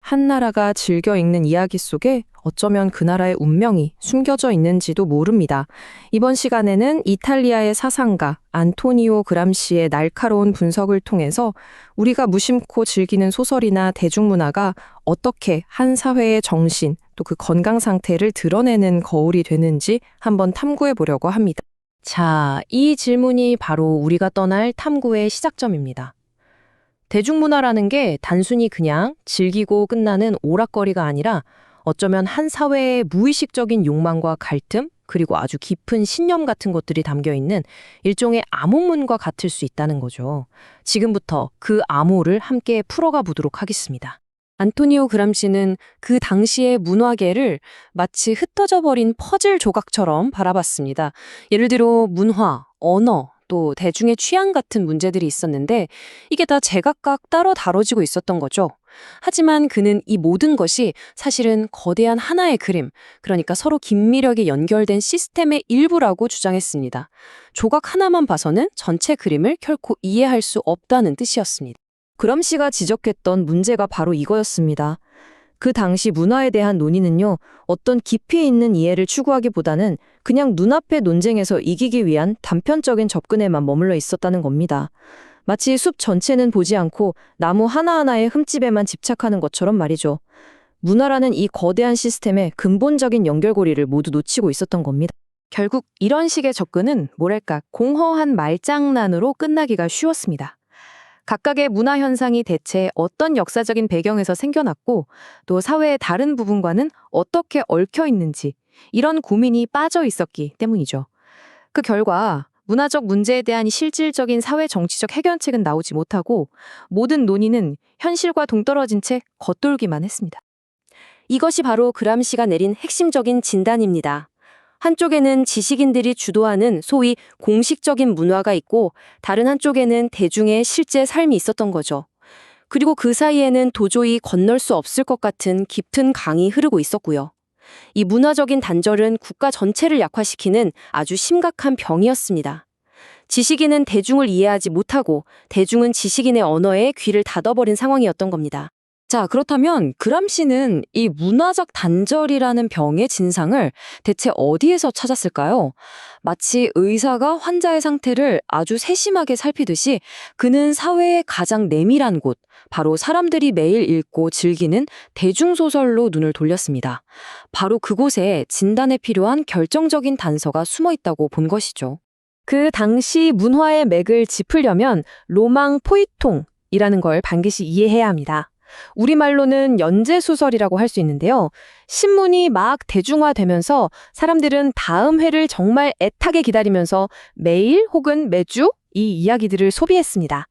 한 나라가 즐겨 읽는 이야기 속에 어쩌면 그 나라의 운명이 숨겨져 있는지도 모릅니다. 이번 시간에는 이탈리아의 사상가 안토니오 그람시의 날카로운 분석을 통해서 우리가 무심코 즐기는 소설이나 대중문화가 어떻게 한 사회의 정신, 또 그 건강 상태를 드러내는 거울이 되는지 한번 탐구해 보려고 합니다. 자, 이 질문이 바로 우리가 떠날 탐구의 시작점입니다. 대중문화라는 게 단순히 그냥 즐기고 끝나는 오락거리가 아니라 어쩌면 한 사회의 무의식적인 욕망과 갈등, 그리고 아주 깊은 신념 같은 것들이 담겨 있는 일종의 암호문과 같을 수 있다는 거죠. 지금부터 그 암호를 함께 풀어가 보도록 하겠습니다. 안토니오 그람시는 그 당시의 문화계를 마치 흩어져 버린 퍼즐 조각처럼 바라봤습니다. 예를 들어 문화, 언어, 또 대중의 취향 같은 문제들이 있었는데 이게 다 제각각 따로 다뤄지고 있었던 거죠. 하지만 그는 이 모든 것이 사실은 거대한 하나의 그림, 그러니까 서로 긴밀하게 연결된 시스템의 일부라고 주장했습니다. 조각 하나만 봐서는 전체 그림을 결코 이해할 수 없다는 뜻이었습니다. 그람시가 지적했던 문제가 바로 이거였습니다. 그 당시 문화에 대한 논의는요, 어떤 깊이 있는 이해를 추구하기보다는 그냥 눈앞의 논쟁에서 이기기 위한 단편적인 접근에만 머물러 있었다는 겁니다. 마치 숲 전체는 보지 않고 나무 하나하나의 흠집에만 집착하는 것처럼 말이죠. 문화라는 이 거대한 시스템의 근본적인 연결고리를 모두 놓치고 있었던 겁니다. 결국 이런 식의 접근은 뭐랄까 공허한 말장난으로 끝나기가 쉬웠습니다. 각각의 문화 현상이 대체 어떤 역사적인 배경에서 생겨났고 또 사회의 다른 부분과는 어떻게 얽혀 있는지 이런 고민이 빠져 있었기 때문이죠. 그 결과 문화적 문제에 대한 실질적인 사회 정치적 해결책은 나오지 못하고 모든 논의는 현실과 동떨어진 채 겉돌기만 했습니다. 이것이 바로 그람시가 내린 핵심적인 진단입니다. 한쪽에는 지식인들이 주도하는 소위 공식적인 문화가 있고 다른 한쪽에는 대중의 실제 삶이 있었던 거죠. 그리고 그 사이에는 도저히 건널 수 없을 것 같은 깊은 강이 흐르고 있었고요. 이 문화적인 단절은 국가 전체를 약화시키는 아주 심각한 병이었습니다. 지식인은 대중을 이해하지 못하고 대중은 지식인의 언어에 귀를 닫아버린 상황이었던 겁니다. 자, 그렇다면 그람시는 이 문화적 단절이라는 병의 진상을 대체 어디에서 찾았을까요? 마치 의사가 환자의 상태를 아주 세심하게 살피듯이 그는 사회의 가장 내밀한 곳, 바로 사람들이 매일 읽고 즐기는 대중소설로 눈을 돌렸습니다. 바로 그곳에 진단에 필요한 결정적인 단서가 숨어 있다고 본 것이죠. 그 당시 문화의 맥을 짚으려면 로망 포이통이라는 걸 반드시 이해해야 합니다. 우리말로는 연재소설이라고 할 수 있는데요. 신문이 막 대중화되면서 사람들은 다음 회를 정말 애타게 기다리면서 매일 혹은 매주 이 이야기들을 소비했습니다.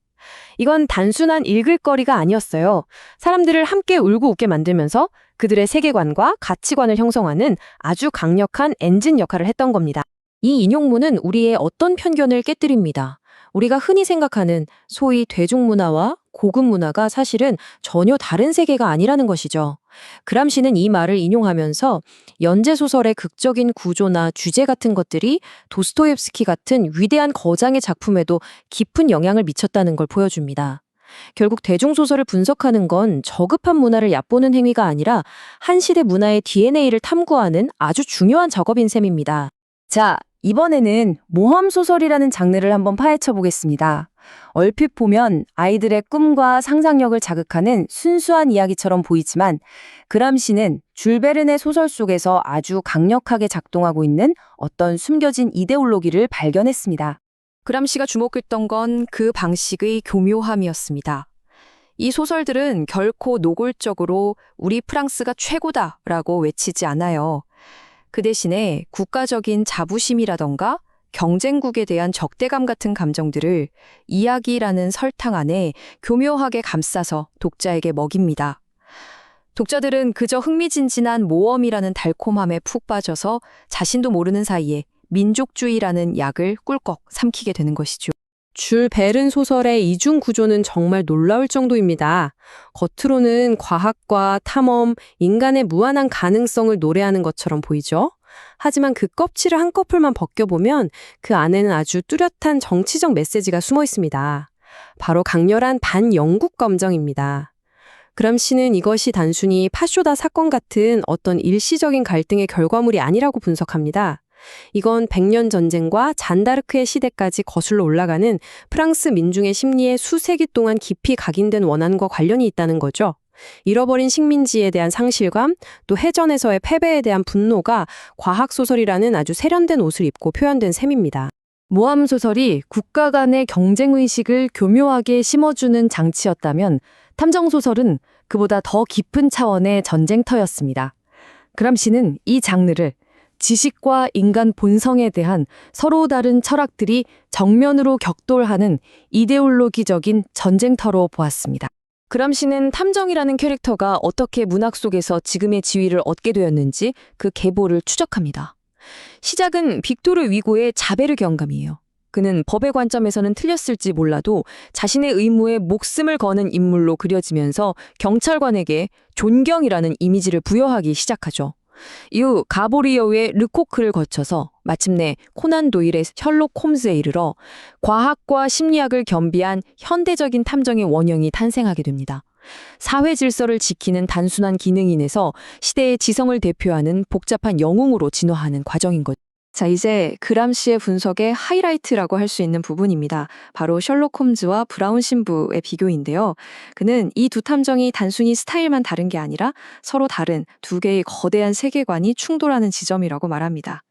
이건 단순한 읽을 거리가 아니었어요. 사람들을 함께 울고 웃게 만들면서 그들의 세계관과 가치관을 형성하는 아주 강력한 엔진 역할을 했던 겁니다. 이 인용문은 우리의 어떤 편견을 깨뜨립니다. 우리가 흔히 생각하는 소위 대중문화와 고급 문화가 사실은 전혀 다른 세계가 아니라는 것이죠. 그람시는 이 말을 인용하면서 연재소설의 극적인 구조나 주제 같은 것들이 도스토옙스키 같은 위대한 거장의 작품에도 깊은 영향을 미쳤다는 걸 보여줍니다. 결국 대중소설을 분석하는 건 저급한 문화를 얕보는 행위가 아니라 한 시대 문화의 DNA를 탐구하는 아주 중요한 작업인 셈입니다. 자, 이번에는 모험소설이라는 장르를 한번 파헤쳐 보겠습니다. 얼핏 보면 아이들의 꿈과 상상력을 자극하는 순수한 이야기처럼 보이지만 그람시는 줄베른의 소설 속에서 아주 강력하게 작동하고 있는 어떤 숨겨진 이데올로기를 발견했습니다. 그람시가 주목했던 건 그 방식의 교묘함이었습니다. 이 소설들은 결코 노골적으로 우리 프랑스가 최고다라고 외치지 않아요. 그 대신에 국가적인 자부심이라던가 경쟁국에 대한 적대감 같은 감정들을 이야기라는 설탕 안에 교묘하게 감싸서 독자에게 먹입니다. 독자들은 그저 흥미진진한 모험이라는 달콤함에 푹 빠져서 자신도 모르는 사이에 민족주의라는 약을 꿀꺽 삼키게 되는 것이죠. 줄 베른 소설의 이중 구조는 정말 놀라울 정도입니다. 겉으로는 과학과 탐험, 인간의 무한한 가능성을 노래하는 것처럼 보이죠? 하지만 그 껍질을 한꺼풀만 벗겨보면 그 안에는 아주 뚜렷한 정치적 메시지가 숨어 있습니다. 바로 강렬한 반영국 감정입니다. 그람시는 이것이 단순히 파쇼다 사건 같은 어떤 일시적인 갈등의 결과물이 아니라고 분석합니다. 이건 100년 전쟁과 잔다르크의 시대까지 거슬러 올라가는 프랑스 민중의 심리에 수세기 동안 깊이 각인된 원한과 관련이 있다는 거죠. 잃어버린 식민지에 대한 상실감, 또 해전에서의 패배에 대한 분노가 과학소설이라는 아주 세련된 옷을 입고 표현된 셈입니다. 모함 소설이 국가 간의 경쟁의식을 교묘하게 심어주는 장치였다면 탐정 소설은 그보다 더 깊은 차원의 전쟁터였습니다. 그람시는 이 장르를 지식과 인간 본성에 대한 서로 다른 철학들이 정면으로 격돌하는 이데올로기적인 전쟁터로 보았습니다. 그람시는 탐정이라는 캐릭터가 어떻게 문학 속에서 지금의 지위를 얻게 되었는지 그 계보를 추적합니다. 시작은 빅토르 위고의 자베르 경감이에요. 그는 법의 관점에서는 틀렸을지 몰라도 자신의 의무에 목숨을 거는 인물로 그려지면서 경찰관에게 존경이라는 이미지를 부여하기 시작하죠. 이후 가보리어의 르코크를 거쳐서 마침내 코난 도일의 셜록 홈즈에 이르러 과학과 심리학을 겸비한 현대적인 탐정의 원형이 탄생하게 됩니다. 사회 질서를 지키는 단순한 기능인에서 시대의 지성을 대표하는 복잡한 영웅으로 진화하는 과정인 것. 자, 이제 그람시의 분석의 하이라이트라고 할 수 있는 부분입니다. 바로 셜록 홈즈와 브라운 신부의 비교인데요. 그는 이 두 탐정이 단순히 스타일만 다른 게 아니라 서로 다른 두 개의 거대한 세계관이 충돌하는 지점이라고 말합니다.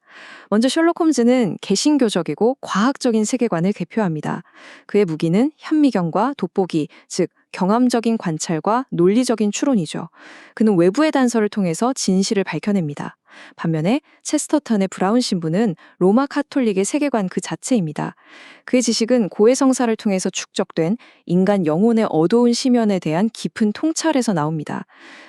먼저 셜록 홈즈는 개신교적이고 과학적인 세계관을 대표합니다. 그의 무기는 현미경과 돋보기, 즉 경험적인 관찰과 논리적인 추론이죠. 그는 외부의 단서를 통해서 진실을 밝혀냅니다. 반면에 체스터턴의 브라운 신부는 로마 카톨릭의 세계관 그 자체입니다. 그의 지식은 고해성사를 통해서 축적된 인간 영혼의 어두운 시면에 대한 깊은 통찰에서 나옵니다.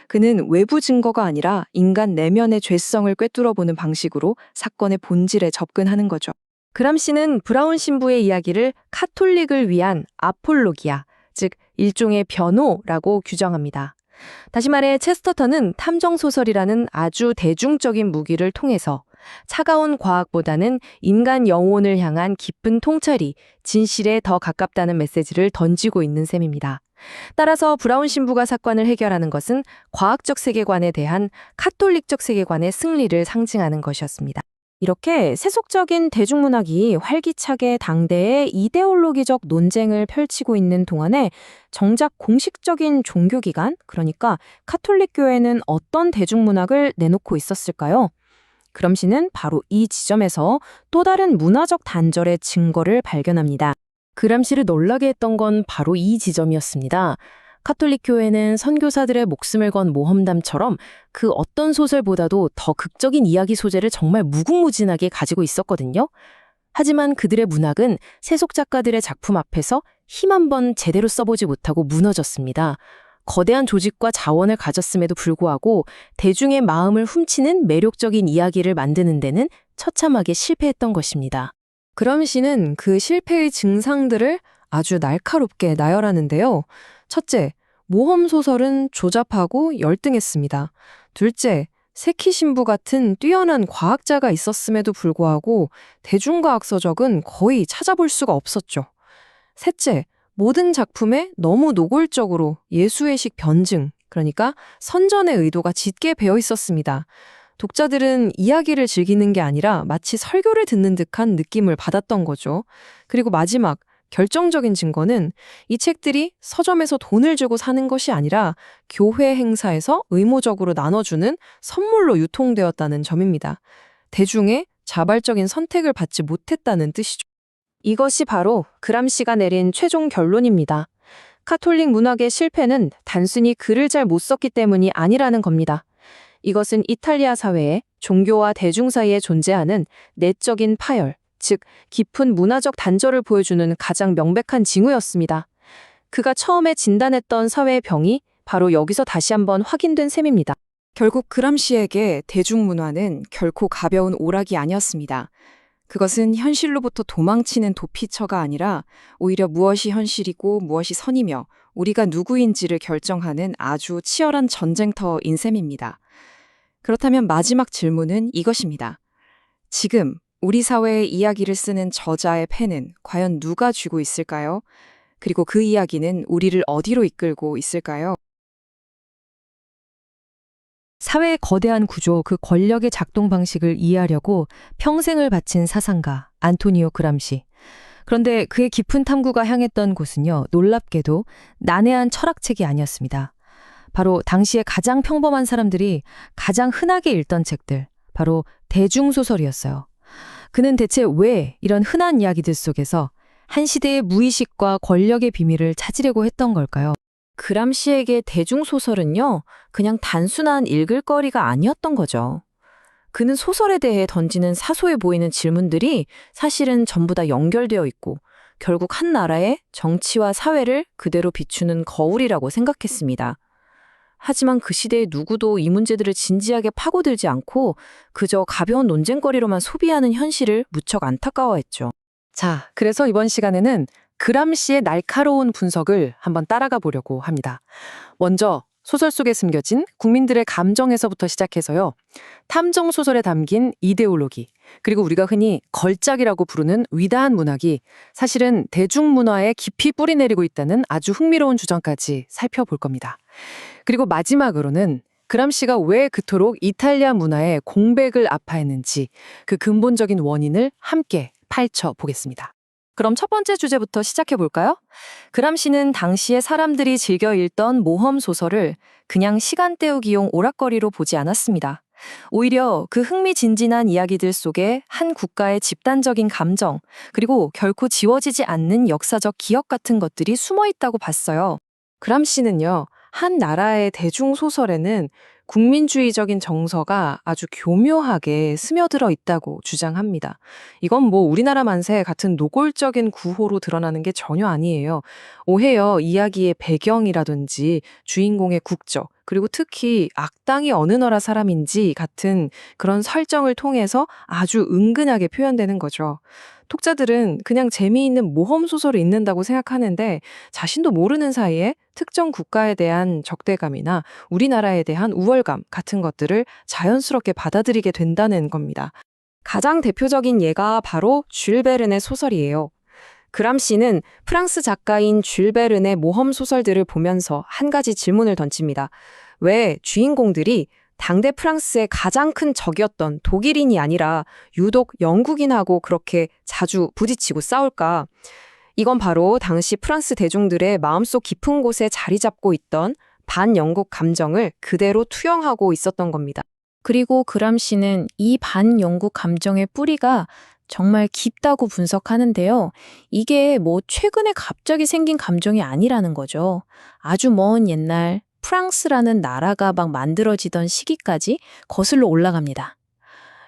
그는 외부 증거가 아니라 인간 내면의 죄성을 꿰뚫어보는 방식으로 사건의 본질에 접근하는 거죠. 그람시는 브라운 신부의 이야기를 카톨릭을 위한 아폴로기아, 즉 일종의 변호라고 규정합니다. 다시 말해 체스터턴은 탐정소설이라는 아주 대중적인 무기를 통해서 차가운 과학보다는 인간 영혼을 향한 깊은 통찰이 진실에 더 가깝다는 메시지를 던지고 있는 셈입니다. 따라서 브라운 신부가 사건을 해결하는 것은 과학적 세계관에 대한 카톨릭적 세계관의 승리를 상징하는 것이었습니다. 이렇게 세속적인 대중문학이 활기차게 당대의 이데올로기적 논쟁을 펼치고 있는 동안에 정작 공식적인 종교기관, 그러니까 카톨릭 교회는 어떤 대중문학을 내놓고 있었을까요? 그람시는 바로 이 지점에서 또 다른 문화적 단절의 증거를 발견합니다. 그람시를 놀라게 했던 건 바로 이 지점이었습니다. 카톨릭 교회는 선교사들의 목숨을 건 모험담처럼 그 어떤 소설보다도 더 극적인 이야기 소재를 정말 무궁무진하게 가지고 있었거든요. 하지만 그들의 문학은 세속 작가들의 작품 앞에서 힘 한 번 제대로 써보지 못하고 무너졌습니다. 거대한 조직과 자원을 가졌음에도 불구하고 대중의 마음을 훔치는 매력적인 이야기를 만드는 데는 처참하게 실패했던 것입니다. 그람시는 그 실패의 증상들을 아주 날카롭게 나열하는데요. 첫째, 모험소설은 조잡하고 열등했습니다. 둘째, 세키 신부 같은 뛰어난 과학자가 있었음에도 불구하고 대중과학 서적은 거의 찾아볼 수가 없었죠. 셋째, 모든 작품에 너무 노골적으로 예수의식 변증, 그러니까 선전의 의도가 짙게 배어 있었습니다. 독자들은 이야기를 즐기는 게 아니라 마치 설교를 듣는 듯한 느낌을 받았던 거죠. 그리고 마지막, 결정적인 증거는 이 책들이 서점에서 돈을 주고 사는 것이 아니라 교회 행사에서 의무적으로 나눠주는 선물로 유통되었다는 점입니다. 대중의 자발적인 선택을 받지 못했다는 뜻이죠. 이것이 바로 그람시가 내린 최종 결론입니다. 카톨릭 문학의 실패는 단순히 글을 잘 못 썼기 때문이 아니라는 겁니다. 이것은 이탈리아 사회에 종교와 대중 사이에 존재하는 내적인 파열, 즉 깊은 문화적 단절을 보여주는 가장 명백한 징후였습니다. 그가 처음에 진단했던 사회의 병이 바로 여기서 다시 한번 확인된 셈입니다. 결국 그람시에게 대중문화는 결코 가벼운 오락이 아니었습니다. 그것은 현실로부터 도망치는 도피처가 아니라 오히려 무엇이 현실이고 무엇이 선이며 우리가 누구인지를 결정하는 아주 치열한 전쟁터인 셈입니다. 그렇다면 마지막 질문은 이것입니다. 지금 우리 사회의 이야기를 쓰는 저자의 펜은 과연 누가 쥐고 있을까요? 그리고 그 이야기는 우리를 어디로 이끌고 있을까요? 사회의 거대한 구조, 그 권력의 작동 방식을 이해하려고 평생을 바친 사상가 안토니오 그람시. 그런데 그의 깊은 탐구가 향했던 곳은요, 놀랍게도 난해한 철학책이 아니었습니다. 바로 당시에 가장 평범한 사람들이 가장 흔하게 읽던 책들, 바로 대중소설이었어요. 그는 대체 왜 이런 흔한 이야기들 속에서 한 시대의 무의식과 권력의 비밀을 찾으려고 했던 걸까요? 그람시에게 대중소설은요, 그냥 단순한 읽을 거리가 아니었던 거죠. 그는 소설에 대해 던지는 사소해 보이는 질문들이 사실은 전부 다 연결되어 있고 결국 한 나라의 정치와 사회를 그대로 비추는 거울이라고 생각했습니다. 하지만 그 시대의 누구도 이 문제들을 진지하게 파고들지 않고 그저 가벼운 논쟁거리로만 소비하는 현실을 무척 안타까워했죠. 자, 그래서 이번 시간에는 그람시의 날카로운 분석을 한번 따라가 보려고 합니다. 먼저 소설 속에 숨겨진 국민들의 감정에서부터 시작해서요. 탐정 소설에 담긴 이데올로기, 그리고 우리가 흔히 걸작이라고 부르는 위대한 문학이 사실은 대중문화에 깊이 뿌리내리고 있다는 아주 흥미로운 주장까지 살펴볼 겁니다. 그리고 마지막으로는 그람시가 왜 그토록 이탈리아 문화에 공백을 아파했는지 그 근본적인 원인을 함께 파헤쳐 보겠습니다. 그럼 첫 번째 주제부터 시작해 볼까요? 그람시는 당시에 사람들이 즐겨 읽던 모험 소설을 그냥 시간 때우기용 오락거리로 보지 않았습니다. 오히려 그 흥미진진한 이야기들 속에 한 국가의 집단적인 감정, 그리고 결코 지워지지 않는 역사적 기억 같은 것들이 숨어 있다고 봤어요. 그람시는요, 한 나라의 대중소설에는 국민주의적인 정서가 아주 교묘하게 스며들어 있다고 주장합니다. 이건 뭐 우리나라 만세 같은 노골적인 구호로 드러나는 게 전혀 아니에요. 오히려 이야기의 배경이라든지 주인공의 국적, 그리고 특히 악당이 어느 나라 사람인지 같은 그런 설정을 통해서 아주 은근하게 표현되는 거죠. 독자들은 그냥 재미있는 모험 소설을 읽는다고 생각하는데 자신도 모르는 사이에 특정 국가에 대한 적대감이나 우리나라에 대한 우월감 같은 것들을 자연스럽게 받아들이게 된다는 겁니다. 가장 대표적인 예가 바로 줄 베른의 소설이에요. 그람시는 프랑스 작가인 줄 베른의 모험 소설들을 보면서 한 가지 질문을 던집니다. 왜 주인공들이 당대 프랑스의 가장 큰 적이었던 독일인이 아니라 유독 영국인하고 그렇게 자주 부딪히고 싸울까? 이건 바로 당시 프랑스 대중들의 마음속 깊은 곳에 자리 잡고 있던 반영국 감정을 그대로 투영하고 있었던 겁니다. 그리고 그람시는 이 반영국 감정의 뿌리가 정말 깊다고 분석하는데요. 이게 뭐 최근에 갑자기 생긴 감정이 아니라는 거죠. 아주 먼 옛날 프랑스라는 나라가 막 만들어지던 시기까지 거슬러 올라갑니다.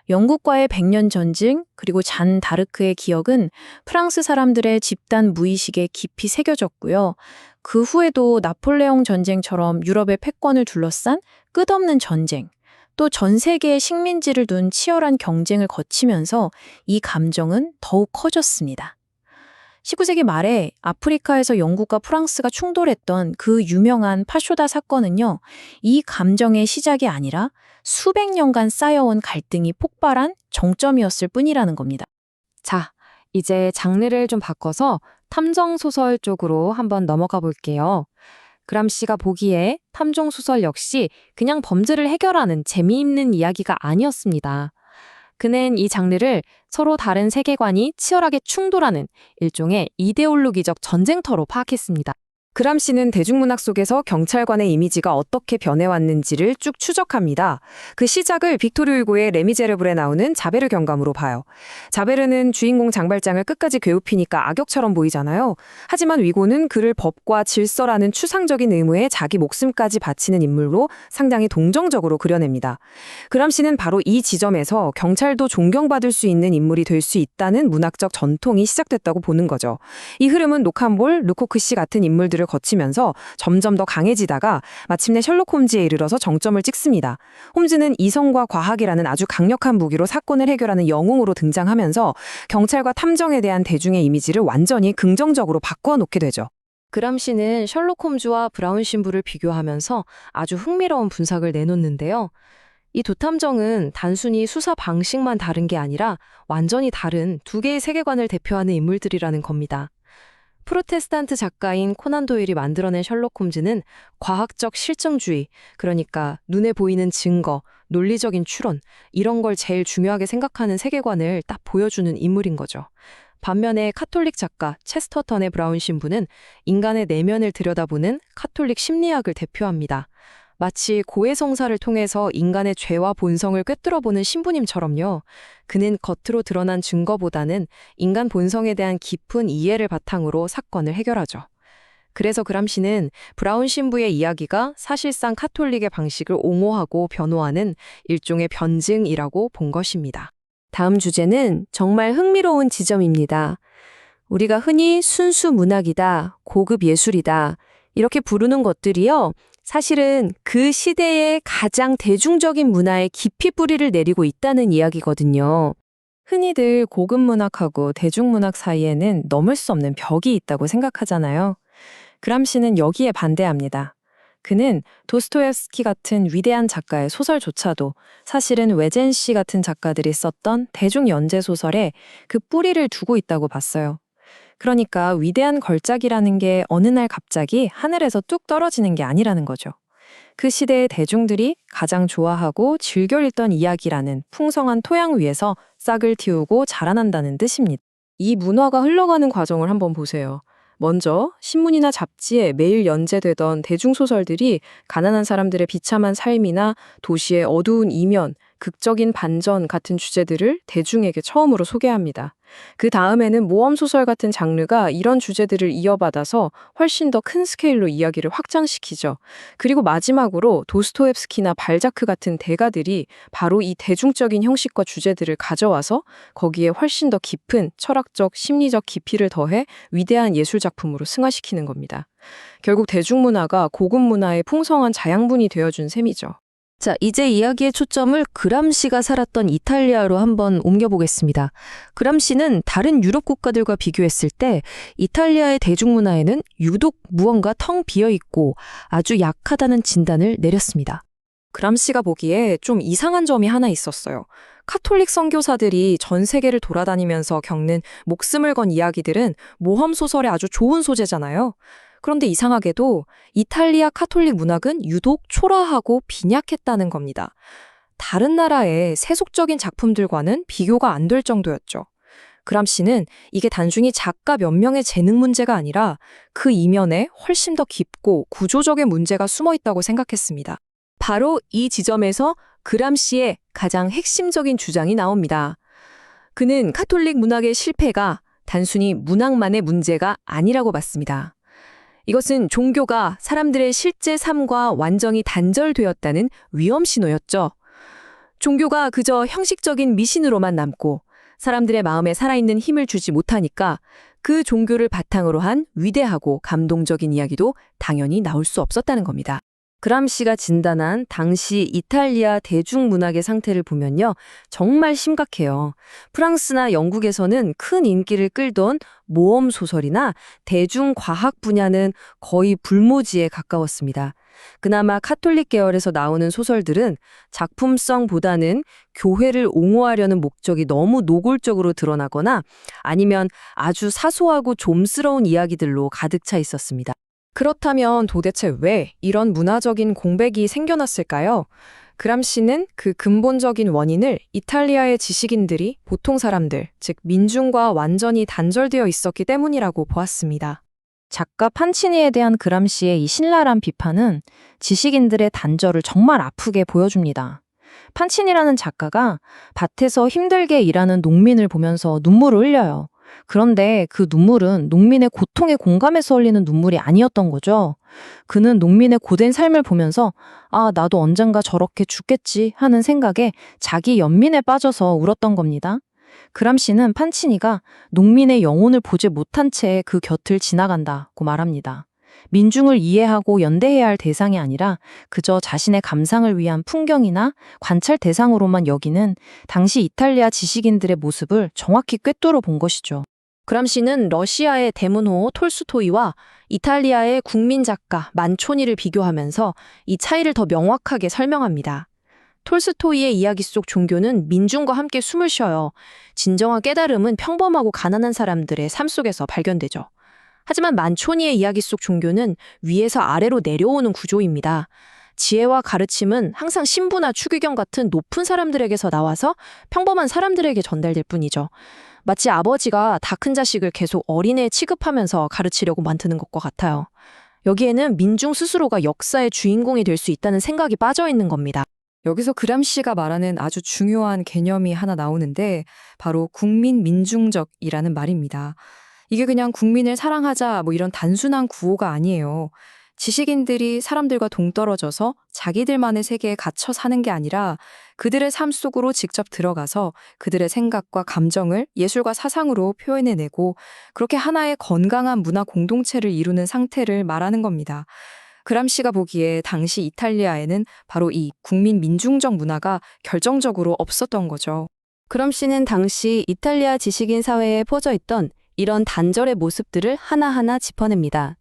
영국과의 100년 전쟁, 그리고 잔 다르크의 기억은 프랑스 사람들의 집단 무의식에 깊이 새겨졌고요. 그 후에도 나폴레옹 전쟁처럼 유럽의 패권을 둘러싼 끝없는 전쟁, 또 전 세계의 식민지를 둔 치열한 경쟁을 거치면서 이 감정은 더욱 커졌습니다. 19세기 말에 아프리카에서 영국과 프랑스가 충돌했던 그 유명한 파쇼다 사건은요, 이 감정의 시작이 아니라 수백 년간 쌓여온 갈등이 폭발한 정점이었을 뿐이라는 겁니다. 자, 이제 장르를 좀 바꿔서 탐정소설 쪽으로 한번 넘어가 볼게요. 그람시가 보기에 탐정소설 역시 그냥 범죄를 해결하는 재미있는 이야기가 아니었습니다. 그는 이 장르를 서로 다른 세계관이 치열하게 충돌하는 일종의 이데올로기적 전쟁터로 파악했습니다. 그람시는 대중문학 속에서 경찰관의 이미지가 어떻게 변해왔는지를 쭉 추적합니다. 그 시작을 빅토르 휴고의 레미제르블에 나오는 자베르 경감으로 봐요. 자베르는 주인공 장발장을 끝까지 괴롭히니까 악역처럼 보이잖아요. 하지만 위고는 그를 법과 질서라는 추상적인 의무에 자기 목숨까지 바치는 인물로 상당히 동정적으로 그려냅니다. 그람시는 바로 이 지점에서 경찰도 존경받을 수 있는 인물이 될 수 있다는 문학적 전통이 시작됐다고 보는 거죠. 이 흐름은 노캄볼, 루코크 씨 같은 인물들을 거치면서 점점 더 강해지다가 마침내 셜록 홈즈에 이르러서 정점을 찍습니다. 홈즈는 이성과 과학이라는 아주 강력한 무기로 사건을 해결하는 영웅으로 등장하면서 경찰과 탐정에 대한 대중의 이미지를 완전히 긍정적으로 바꿔놓게 되죠. 그람시는 셜록 홈즈와 브라운 신부를 비교하면서 아주 흥미로운 분석을 내놓는데요. 이 두 탐정은 단순히 수사 방식만 다른 게 아니라 완전히 다른 두 개의 세계관을 대표하는 인물들이라는 겁니다. 프로테스탄트 작가인 코난 도일이 만들어낸 셜록 홈즈는 과학적 실증주의, 그러니까 눈에 보이는 증거, 논리적인 추론, 이런 걸 제일 중요하게 생각하는 세계관을 딱 보여주는 인물인 거죠. 반면에 카톨릭 작가 체스터턴의 브라운 신부는 인간의 내면을 들여다보는 카톨릭 심리학을 대표합니다. 마치 고해성사를 통해서 인간의 죄와 본성을 꿰뚫어보는 신부님처럼요. 그는 겉으로 드러난 증거보다는 인간 본성에 대한 깊은 이해를 바탕으로 사건을 해결하죠. 그래서 그람시는 브라운 신부의 이야기가 사실상 카톨릭의 방식을 옹호하고 변호하는 일종의 변증이라고 본 것입니다. 다음 주제는 정말 흥미로운 지점입니다. 우리가 흔히 순수 문학이다, 고급 예술이다, 이렇게 부르는 것들이요. 사실은 그 시대의 가장 대중적인 문화에 깊이 뿌리를 내리고 있다는 이야기거든요. 흔히들 고급 문학하고 대중문학 사이에는 넘을 수 없는 벽이 있다고 생각하잖아요. 그람시는 여기에 반대합니다. 그는 도스토옙스키 같은 위대한 작가의 소설조차도 사실은 외젠시 같은 작가들이 썼던 대중 연재 소설에 그 뿌리를 두고 있다고 봤어요. 그러니까 위대한 걸작이라는 게 어느 날 갑자기 하늘에서 뚝 떨어지는 게 아니라는 거죠. 그 시대의 대중들이 가장 좋아하고 즐겨 읽던 이야기라는 풍성한 토양 위에서 싹을 틔우고 자라난다는 뜻입니다. 이 문화가 흘러가는 과정을 한번 보세요. 먼저 신문이나 잡지에 매일 연재되던 대중소설들이 가난한 사람들의 비참한 삶이나 도시의 어두운 이면, 극적인 반전 같은 주제들을 대중에게 처음으로 소개합니다. 그 다음에는 모험소설 같은 장르가 이런 주제들을 이어받아서 훨씬 더 큰 스케일로 이야기를 확장시키죠. 그리고 마지막으로 도스토옙스키나 발자크 같은 대가들이 바로 이 대중적인 형식과 주제들을 가져와서 거기에 훨씬 더 깊은 철학적, 심리적 깊이를 더해 위대한 예술작품으로 승화시키는 겁니다. 결국 대중문화가 고급 문화의 풍성한 자양분이 되어준 셈이죠. 자, 이제 이야기의 초점을 그람시가 살았던 이탈리아로 한번 옮겨보겠습니다. 그람시는 다른 유럽 국가들과 비교했을 때 이탈리아의 대중문화에는 유독 무언가 텅 비어있고 아주 약하다는 진단을 내렸습니다. 그람시가 보기에 좀 이상한 점이 하나 있었어요. 카톨릭 선교사들이 전 세계를 돌아다니면서 겪는 목숨을 건 이야기들은 모험 소설에 아주 좋은 소재잖아요. 그런데 이상하게도 이탈리아 카톨릭 문학은 유독 초라하고 빈약했다는 겁니다. 다른 나라의 세속적인 작품들과는 비교가 안 될 정도였죠. 그람시는 이게 단순히 작가 몇 명의 재능 문제가 아니라 그 이면에 훨씬 더 깊고 구조적인 문제가 숨어 있다고 생각했습니다. 바로 이 지점에서 그람시의 가장 핵심적인 주장이 나옵니다. 그는 카톨릭 문학의 실패가 단순히 문학만의 문제가 아니라고 봤습니다. 이것은 종교가 사람들의 실제 삶과 완전히 단절되었다는 위험 신호였죠. 종교가 그저 형식적인 미신으로만 남고 사람들의 마음에 살아있는 힘을 주지 못하니까 그 종교를 바탕으로 한 위대하고 감동적인 이야기도 당연히 나올 수 없었다는 겁니다. 그람시가 진단한 당시 이탈리아 대중문학의 상태를 보면요. 정말 심각해요. 프랑스나 영국에서는 큰 인기를 끌던 모험 소설이나 대중과학 분야는 거의 불모지에 가까웠습니다. 그나마 카톨릭 계열에서 나오는 소설들은 작품성보다는 교회를 옹호하려는 목적이 너무 노골적으로 드러나거나 아니면 아주 사소하고 좀스러운 이야기들로 가득 차 있었습니다. 그렇다면 도대체 왜 이런 문화적인 공백이 생겨났을까요? 그람시는 그 근본적인 원인을 이탈리아의 지식인들이 보통 사람들, 즉 민중과 완전히 단절되어 있었기 때문이라고 보았습니다. 작가 판치니에 대한 그람시의 이 신랄한 비판은 지식인들의 단절을 정말 아프게 보여줍니다. 판치니라는 작가가 밭에서 힘들게 일하는 농민을 보면서 눈물을 흘려요. 그런데 그 눈물은 농민의 고통에 공감해서 흘리는 눈물이 아니었던 거죠. 그는 농민의 고된 삶을 보면서 아, 나도 언젠가 저렇게 죽겠지 하는 생각에 자기 연민에 빠져서 울었던 겁니다. 그람시는 판치니가 농민의 영혼을 보지 못한 채 그 곁을 지나간다고 말합니다. 민중을 이해하고 연대해야 할 대상이 아니라 그저 자신의 감상을 위한 풍경이나 관찰 대상으로만 여기는 당시 이탈리아 지식인들의 모습을 정확히 꿰뚫어 본 것이죠. 그람시는 러시아의 대문호 톨스토이와 이탈리아의 국민 작가 만초니를 비교하면서 이 차이를 더 명확하게 설명합니다. 톨스토이의 이야기 속 종교는 민중과 함께 숨을 쉬어요. 진정한 깨달음은 평범하고 가난한 사람들의 삶 속에서 발견되죠. 하지만 만초니의 이야기 속 종교는 위에서 아래로 내려오는 구조입니다. 지혜와 가르침은 항상 신부나 추기경 같은 높은 사람들에게서 나와서 평범한 사람들에게 전달될 뿐이죠. 마치 아버지가 다 큰 자식을 계속 어린애 취급하면서 가르치려고 만드는 것과 같아요. 여기에는 민중 스스로가 역사의 주인공이 될 수 있다는 생각이 빠져 있는 겁니다. 여기서 그람시가 말하는 아주 중요한 개념이 하나 나오는데 바로 국민 민중적이라는 말입니다. 이게 그냥 국민을 사랑하자 뭐 이런 단순한 구호가 아니에요. 지식인들이 사람들과 동떨어져서 자기들만의 세계에 갇혀 사는 게 아니라 그들의 삶 속으로 직접 들어가서 그들의 생각과 감정을 예술과 사상으로 표현해내고 그렇게 하나의 건강한 문화 공동체를 이루는 상태를 말하는 겁니다. 그람시가 보기에 당시 이탈리아에는 바로 이 국민 민중적 문화가 결정적으로 없었던 거죠. 그람시는 당시 이탈리아 지식인 사회에 퍼져 있던 이런 단절의 모습들을 하나하나 짚어냅니다.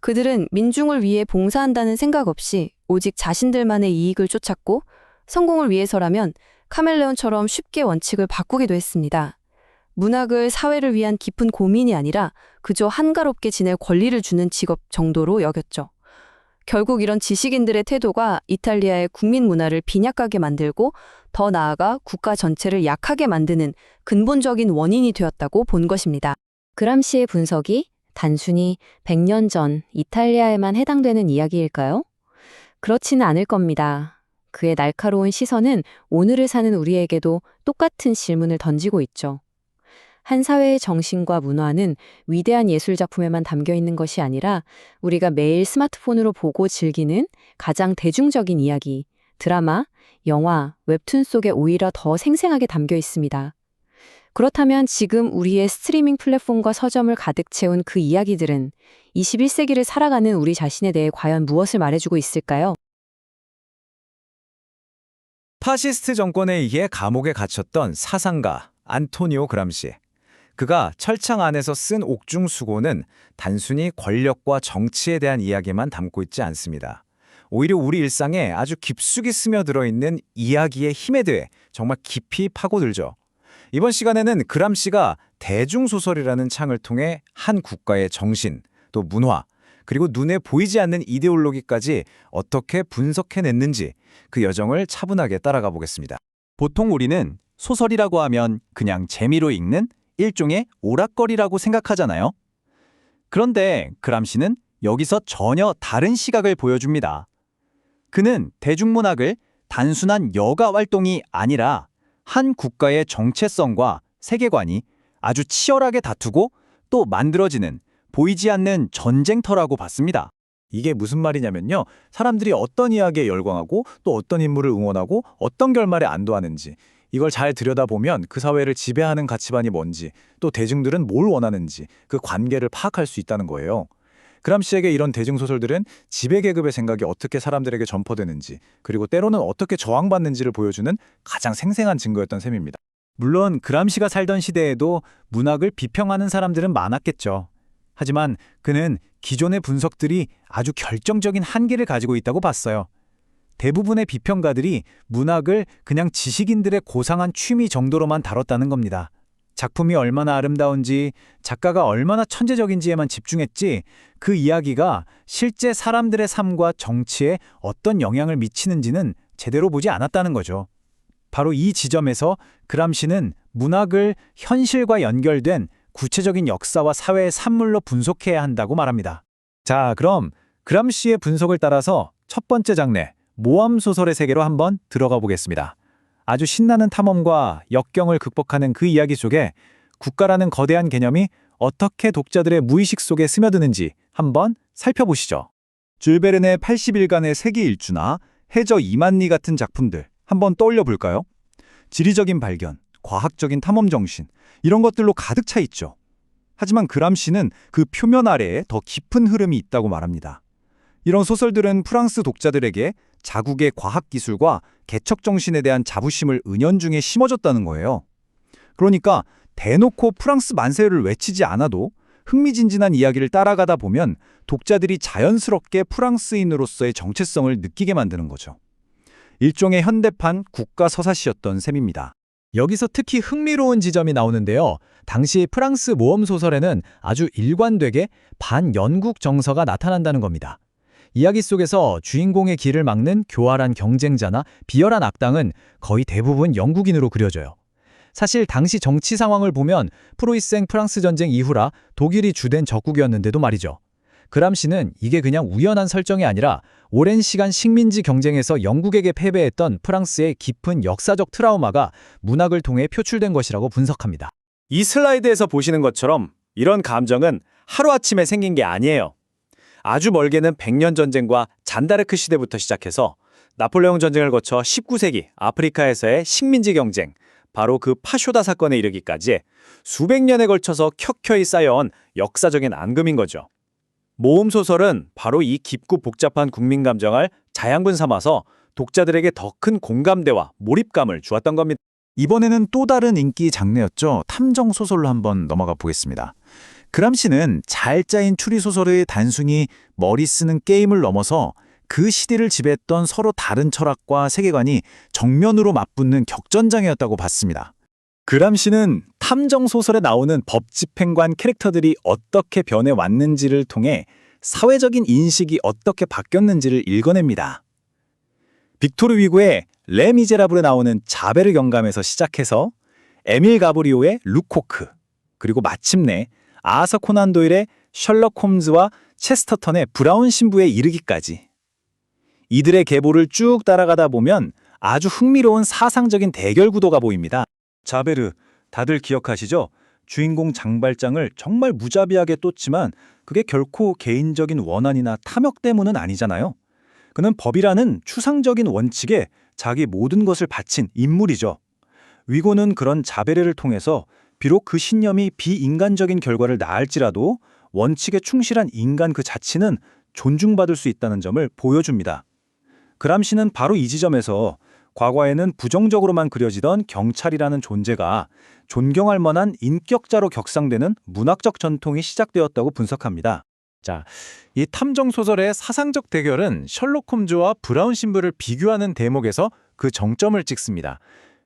그들은 민중을 위해 봉사한다는 생각 없이 오직 자신들만의 이익을 쫓았고 성공을 위해서라면 카멜레온처럼 쉽게 원칙을 바꾸기도 했습니다. 문학을 사회를 위한 깊은 고민이 아니라 그저 한가롭게 지낼 권리를 주는 직업 정도로 여겼죠. 결국 이런 지식인들의 태도가 이탈리아의 국민 문화를 빈약하게 만들고 더 나아가 국가 전체를 약하게 만드는 근본적인 원인이 되었다고 본 것입니다. 그람시의 분석이 단순히 100년 전 이탈리아에만 해당되는 이야기일까요? 그렇지는 않을 겁니다. 그의 날카로운 시선은 오늘을 사는 우리에게도 똑같은 질문을 던지고 있죠. 한 사회의 정신과 문화는 위대한 예술 작품에만 담겨 있는 것이 아니라 우리가 매일 스마트폰으로 보고 즐기는 가장 대중적인 이야기, 드라마, 영화, 웹툰 속에 오히려 더 생생하게 담겨 있습니다. 그렇다면 지금 우리의 스트리밍 플랫폼과 서점을 가득 채운 그 이야기들은 21세기를 살아가는 우리 자신에 대해 과연 무엇을 말해주고 있을까요? 파시스트 정권에 의해 감옥에 갇혔던 사상가 안토니오 그람시. 그가 철창 안에서 쓴 옥중수고는 단순히 권력과 정치에 대한 이야기만 담고 있지 않습니다. 오히려 우리 일상에 아주 깊숙이 스며들어 있는 이야기의 힘에 대해 정말 깊이 파고들죠. 이번 시간에는 그람시가 대중소설이라는 창을 통해 한 국가의 정신, 또 문화, 그리고 눈에 보이지 않는 이데올로기까지 어떻게 분석해냈는지 그 여정을 차분하게 따라가 보겠습니다. 보통 우리는 소설이라고 하면 그냥 재미로 읽는 일종의 오락거리라고 생각하잖아요. 그런데 그람시는 여기서 전혀 다른 시각을 보여줍니다. 그는 대중문학을 단순한 여가 활동이 아니라 한 국가의 정체성과 세계관이 아주 치열하게 다투고 또 만들어지는 보이지 않는 전쟁터라고 봤습니다. 이게 무슨 말이냐면요. 사람들이 어떤 이야기에 열광하고 또 어떤 인물을 응원하고 어떤 결말에 안도하는지 이걸 잘 들여다보면 그 사회를 지배하는 가치관이 뭔지 또 대중들은 뭘 원하는지 그 관계를 파악할 수 있다는 거예요. 그람시에게 이런 대중소설들은 지배계급의 생각이 어떻게 사람들에게 전파되는지 그리고 때로는 어떻게 저항받는지를 보여주는 가장 생생한 증거였던 셈입니다. 물론 그람시가 살던 시대에도 문학을 비평하는 사람들은 많았겠죠. 하지만 그는 기존의 분석들이 아주 결정적인 한계를 가지고 있다고 봤어요. 대부분의 비평가들이 문학을 그냥 지식인들의 고상한 취미 정도로만 다뤘다는 겁니다. 작품이 얼마나 아름다운지, 작가가 얼마나 천재적인지에만 집중했지 그 이야기가 실제 사람들의 삶과 정치에 어떤 영향을 미치는지는 제대로 보지 않았다는 거죠. 바로 이 지점에서 그람시는 문학을 현실과 연결된 구체적인 역사와 사회의 산물로 분석해야 한다고 말합니다. 자, 그럼 그람시의 분석을 따라서 첫 번째 장르, 모험소설의 세계로 한번 들어가 보겠습니다. 아주 신나는 탐험과 역경을 극복하는 그 이야기 속에 국가라는 거대한 개념이 어떻게 독자들의 무의식 속에 스며드는지 한번 살펴보시죠. 줄 베른의 80일간의 세계 일주나 해저 2만 리 같은 작품들 한번 떠올려 볼까요? 지리적인 발견, 과학적인 탐험 정신 이런 것들로 가득 차 있죠. 하지만 그람시는 그 표면 아래에 더 깊은 흐름이 있다고 말합니다. 이런 소설들은 프랑스 독자들에게 자국의 과학기술과 개척정신에 대한 자부심을 은연중에 심어줬다는 거예요. 그러니까 대놓고 프랑스 만세를 외치지 않아도 흥미진진한 이야기를 따라가다 보면 독자들이 자연스럽게 프랑스인으로서의 정체성을 느끼게 만드는 거죠. 일종의 현대판 국가 서사시였던 셈입니다. 여기서 특히 흥미로운 지점이 나오는데요. 당시 프랑스 모험 소설에는 아주 일관되게 반연국 정서가 나타난다는 겁니다. 이야기 속에서 주인공의 길을 막는 교활한 경쟁자나 비열한 악당은 거의 대부분 영국인으로 그려져요. 사실 당시 정치 상황을 보면 프로이센 프랑스 전쟁 이후라 독일이 주된 적국이었는데도 말이죠. 그람시는 이게 그냥 우연한 설정이 아니라 오랜 시간 식민지 경쟁에서 영국에게 패배했던 프랑스의 깊은 역사적 트라우마가 문학을 통해 표출된 것이라고 분석합니다. 이 슬라이드에서 보시는 것처럼 이런 감정은 하루아침에 생긴 게 아니에요. 아주 멀게는 100년 전쟁과 잔다르크 시대부터 시작해서 나폴레옹 전쟁을 거쳐 19세기 아프리카에서의 식민지 경쟁, 바로 그 파쇼다 사건에 이르기까지 수백 년에 걸쳐서 켜켜이 쌓여온 역사적인 앙금인 거죠. 모험 소설은 바로 이 깊고 복잡한 국민 감정을 자양분 삼아서 독자들에게 더 큰 공감대와 몰입감을 주었던 겁니다. 이번에는 또 다른 인기 장르였죠. 탐정 소설로 한번 넘어가 보겠습니다. 그람시는 잘 짜인 추리소설의 단순히 머리 쓰는 게임을 넘어서 그 시대를 지배했던 서로 다른 철학과 세계관이 정면으로 맞붙는 격전장이었다고 봤습니다. 그람시는 탐정 소설에 나오는 법집행관 캐릭터들이 어떻게 변해왔는지를 통해 사회적인 인식이 어떻게 바뀌었는지를 읽어냅니다. 빅토르 위고의 레 미제라블에 나오는 자베르 경감에서 시작해서 에밀 가브리오의 루코크, 그리고 마침내 아서 코난 도일의 셜록 홈즈와 체스터턴의 브라운 신부에 이르기까지 이들의 계보를 쭉 따라가다 보면 아주 흥미로운 사상적인 대결 구도가 보입니다. 자베르, 다들 기억하시죠? 주인공 장발장을 정말 무자비하게 쫓지만 그게 결코 개인적인 원한이나 탐욕 때문은 아니잖아요. 그는 법이라는 추상적인 원칙에 자기 모든 것을 바친 인물이죠. 위고는 그런 자베르를 통해서 비록 그 신념이 비인간적인 결과를 낳을지라도 원칙에 충실한 인간 그 자체는 존중받을 수 있다는 점을 보여줍니다. 그람시는 바로 이 지점에서 과거에는 부정적으로만 그려지던 경찰이라는 존재가 존경할 만한 인격자로 격상되는 문학적 전통이 시작되었다고 분석합니다. 자, 이 탐정 소설의 사상적 대결은 셜록 홈즈와 브라운 신부를 비교하는 대목에서 그 정점을 찍습니다.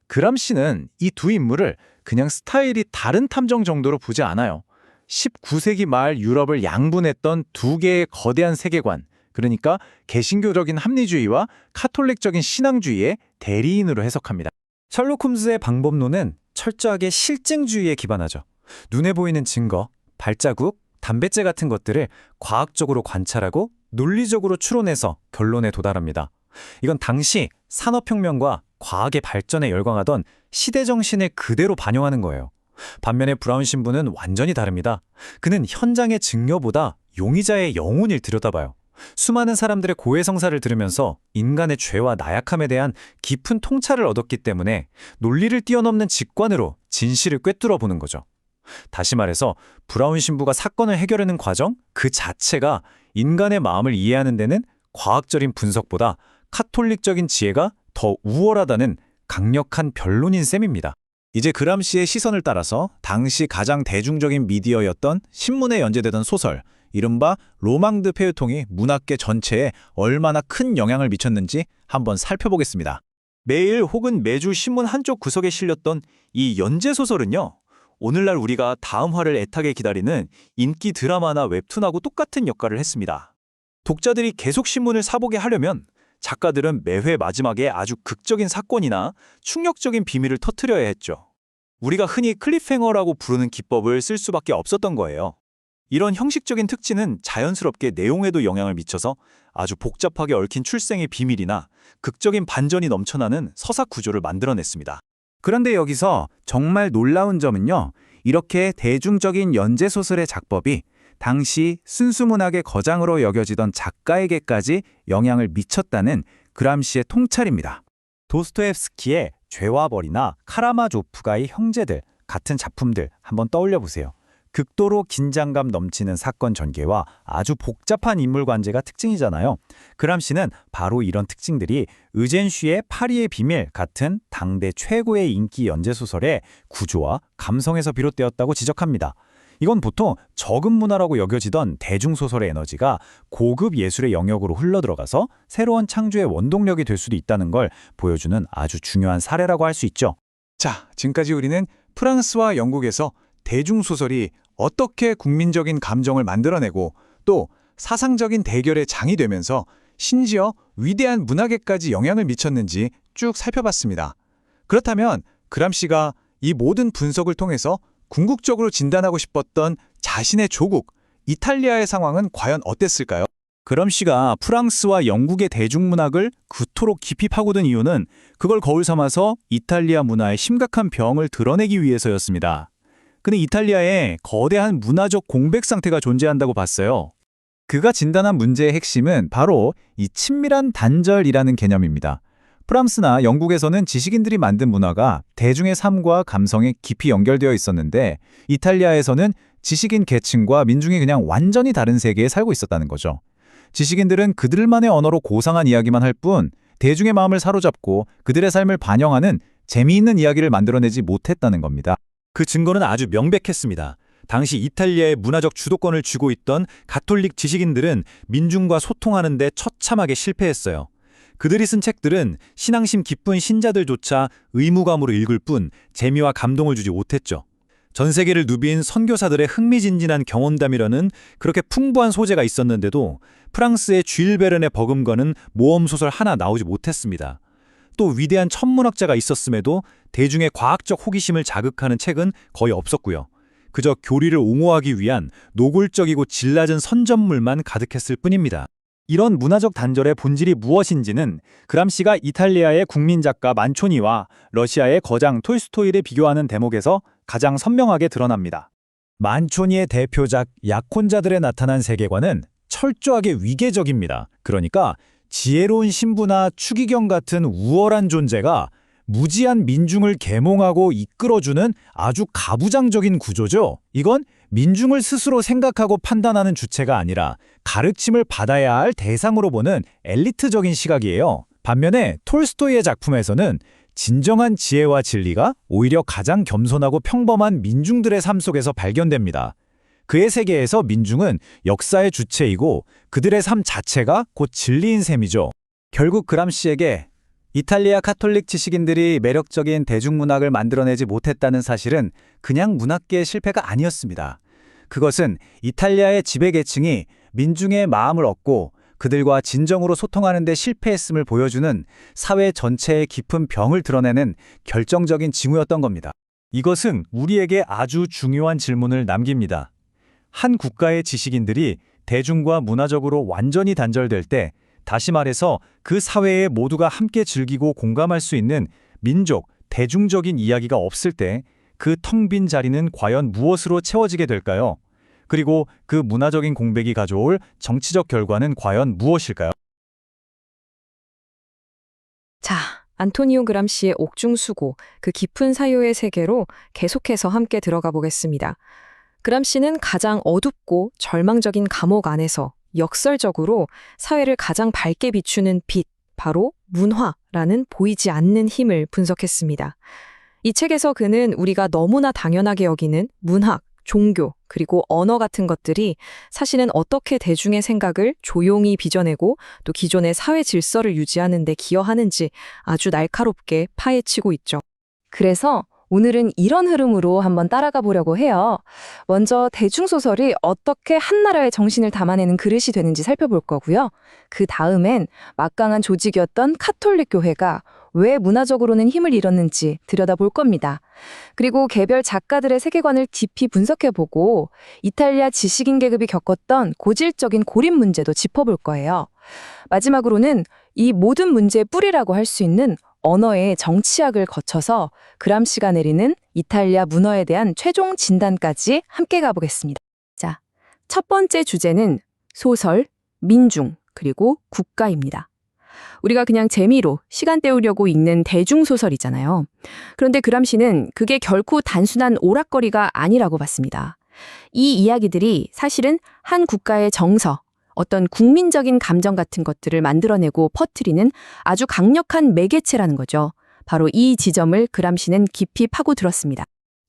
그람시는 이 두 인물을 그냥 스타일이 다른 탐정 정도로 보지 않아요. 19세기 말 유럽을 양분했던 두 개의 거대한 세계관, 그러니까 개신교적인 합리주의와 카톨릭적인 신앙주의의 대리인으로 해석합니다. 셜록 홈즈의 방법론은 철저하게 실증주의에 기반하죠. 눈에 보이는 증거, 발자국, 담뱃재 같은 것들을 과학적으로 관찰하고 논리적으로 추론해서 결론에 도달합니다. 이건 당시 산업혁명과 과학의 발전에 열광하던 시대 정신을 그대로 반영하는 거예요. 반면에 브라운 신부는 완전히 다릅니다. 그는 현장의 증거보다 용의자의 영혼을 들여다봐요. 수많은 사람들의 고해성사를 들으면서 인간의 죄와 나약함에 대한 깊은 통찰을 얻었기 때문에 논리를 뛰어넘는 직관으로 진실을 꿰뚫어 보는 거죠. 다시 말해서 브라운 신부가 사건을 해결하는 과정 그 자체가 인간의 마음을 이해하는 데는 과학적인 분석보다 카톨릭적인 지혜가 더 우월하다는 강력한 변론인 셈입니다. 이제 그람시의 시선을 따라서 당시 가장 대중적인 미디어였던 신문에 연재되던 소설, 이른바 로망드 페유통이 문학계 전체에 얼마나 큰 영향을 미쳤는지 한번 살펴보겠습니다. 매일 혹은 매주 신문 한쪽 구석에 실렸던 이 연재소설은요, 오늘날 우리가 다음 화를 애타게 기다리는 인기 드라마나 웹툰하고 똑같은 역할을 했습니다. 독자들이 계속 신문을 사보게 하려면 작가들은 매회 마지막에 아주 극적인 사건이나 충격적인 비밀을 터뜨려야 했죠. 우리가 흔히 클리프행어라고 부르는 기법을 쓸 수밖에 없었던 거예요. 이런 형식적인 특징은 자연스럽게 내용에도 영향을 미쳐서 아주 복잡하게 얽힌 출생의 비밀이나 극적인 반전이 넘쳐나는 서사 구조를 만들어냈습니다. 그런데 여기서 정말 놀라운 점은요, 이렇게 대중적인 연재소설의 작법이 당시 순수문학의 거장으로 여겨지던 작가에게까지 영향을 미쳤다는 그람시의 통찰입니다. 도스토옙스키의 죄와 벌이나 카라마조프가의 형제들 같은 작품들 한번 떠올려 보세요. 극도로 긴장감 넘치는 사건 전개와 아주 복잡한 인물 관계가 특징이잖아요. 그람시는 바로 이런 특징들이 의젠 슈의 파리의 비밀 같은 당대 최고의 인기 연재소설의 구조와 감성에서 비롯되었다고 지적합니다. 이건 보통 저급 문화라고 여겨지던 대중소설의 에너지가 고급 예술의 영역으로 흘러들어가서 새로운 창조의 원동력이 될 수도 있다는 걸 보여주는 아주 중요한 사례라고 할 수 있죠. 자, 지금까지 우리는 프랑스와 영국에서 대중소설이 어떻게 국민적인 감정을 만들어내고 또 사상적인 대결의 장이 되면서 심지어 위대한 문학에까지 영향을 미쳤는지 쭉 살펴봤습니다. 그렇다면 그람시가 이 모든 분석을 통해서 궁극적으로 진단하고 싶었던 자신의 조국, 이탈리아의 상황은 과연 어땠을까요? 그람시가 프랑스와 영국의 대중문학을 그토록 깊이 파고든 이유는 그걸 거울 삼아서 이탈리아 문화의 심각한 병을 드러내기 위해서였습니다. 그는 이탈리아에 거대한 문화적 공백 상태가 존재한다고 봤어요. 그가 진단한 문제의 핵심은 바로 이 친밀한 단절이라는 개념입니다. 프랑스나 영국에서는 지식인들이 만든 문화가 대중의 삶과 감성에 깊이 연결되어 있었는데 이탈리아에서는 지식인 계층과 민중이 그냥 완전히 다른 세계에 살고 있었다는 거죠. 지식인들은 그들만의 언어로 고상한 이야기만 할 뿐 대중의 마음을 사로잡고 그들의 삶을 반영하는 재미있는 이야기를 만들어내지 못했다는 겁니다. 그 증거는 아주 명백했습니다. 당시 이탈리아의 문화적 주도권을 쥐고 있던 가톨릭 지식인들은 민중과 소통하는 데 처참하게 실패했어요. 그들이 쓴 책들은 신앙심 깊은 신자들조차 의무감으로 읽을 뿐 재미와 감동을 주지 못했죠. 전 세계를 누빈 선교사들의 흥미진진한 경험담이라는 그렇게 풍부한 소재가 있었는데도 프랑스의 쥘 베른의 버금가는 모험소설 하나 나오지 못했습니다. 또 위대한 천문학자가 있었음에도 대중의 과학적 호기심을 자극하는 책은 거의 없었고요. 그저 교리를 옹호하기 위한 노골적이고 질낮은 선전물만 가득했을 뿐입니다. 이런 문화적 단절의 본질이 무엇인지는 그람시가 이탈리아의 국민 작가 만초니와 러시아의 거장 톨스토이를 비교하는 대목에서 가장 선명하게 드러납니다. 만초니의 대표작 약혼자들에 나타난 세계관은 철저하게 위계적입니다. 그러니까 지혜로운 신부나 추기경 같은 우월한 존재가 무지한 민중을 계몽하고 이끌어주는 아주 가부장적인 구조죠. 이건 민중을 스스로 생각하고 판단하는 주체가 아니라 가르침을 받아야 할 대상으로 보는 엘리트적인 시각이에요. 반면에 톨스토이의 작품에서는 진정한 지혜와 진리가 오히려 가장 겸손하고 평범한 민중들의 삶 속에서 발견됩니다. 그의 세계에서 민중은 역사의 주체이고 그들의 삶 자체가 곧 진리인 셈이죠. 결국 그람시에게 이탈리아 카톨릭 지식인들이 매력적인 대중문학을 만들어내지 못했다는 사실은 그냥 문학계의 실패가 아니었습니다. 그것은 이탈리아의 지배계층이 민중의 마음을 얻고 그들과 진정으로 소통하는 데 실패했음을 보여주는 사회 전체의 깊은 병을 드러내는 결정적인 징후였던 겁니다. 이것은 우리에게 아주 중요한 질문을 남깁니다. 한 국가의 지식인들이 대중과 문화적으로 완전히 단절될 때 다시 말해서 그 사회에 모두가 함께 즐기고 공감할 수 있는 민족, 대중적인 이야기가 없을 때 그 텅 빈 자리는 과연 무엇으로 채워지게 될까요? 그리고 그 문화적인 공백이 가져올 정치적 결과는 과연 무엇일까요? 자, 안토니오 그람시의 옥중수고, 그 깊은 사유의 세계로 계속해서 함께 들어가 보겠습니다. 그람시는 가장 어둡고 절망적인 감옥 안에서 역설적으로 사회를 가장 밝게 비추는 빛, 바로 문화라는 보이지 않는 힘을 분석했습니다. 이 책에서 그는 우리가 너무나 당연하게 여기는 문학, 종교, 그리고 언어 같은 것들이 사실은 어떻게 대중의 생각을 조용히 빚어내고 또 기존의 사회 질서를 유지하는 데 기여하는지 아주 날카롭게 파헤치고 있죠. 그래서 오늘은 이런 흐름으로 한번 따라가 보려고 해요. 먼저 대중소설이 어떻게 한 나라의 정신을 담아내는 그릇이 되는지 살펴볼 거고요. 그 다음엔 막강한 조직이었던 카톨릭 교회가 왜 문화적으로는 힘을 잃었는지 들여다볼 겁니다. 그리고 개별 작가들의 세계관을 깊이 분석해보고 이탈리아 지식인 계급이 겪었던 고질적인 고립 문제도 짚어볼 거예요. 마지막으로는 이 모든 문제의 뿌리라고 할 수 있는 언어의 정치학을 거쳐서 그람시가 내리는 이탈리아 문어에 대한 최종 진단까지 함께 가보겠습니다. 자, 첫 번째 주제는 소설, 민중, 그리고 국가입니다. 우리가 그냥 재미로 시간 때우려고 읽는 대중소설이잖아요. 그런데 그람시는 그게 결코 단순한 오락거리가 아니라고 봤습니다. 이 이야기들이 사실은 한 국가의 정서, 어떤 국민적인 감정 같은 것들을 만들어내고 퍼뜨리는 아주 강력한 매개체라는 거죠. 바로 이 지점을 그람시는 깊이 파고들었습니다.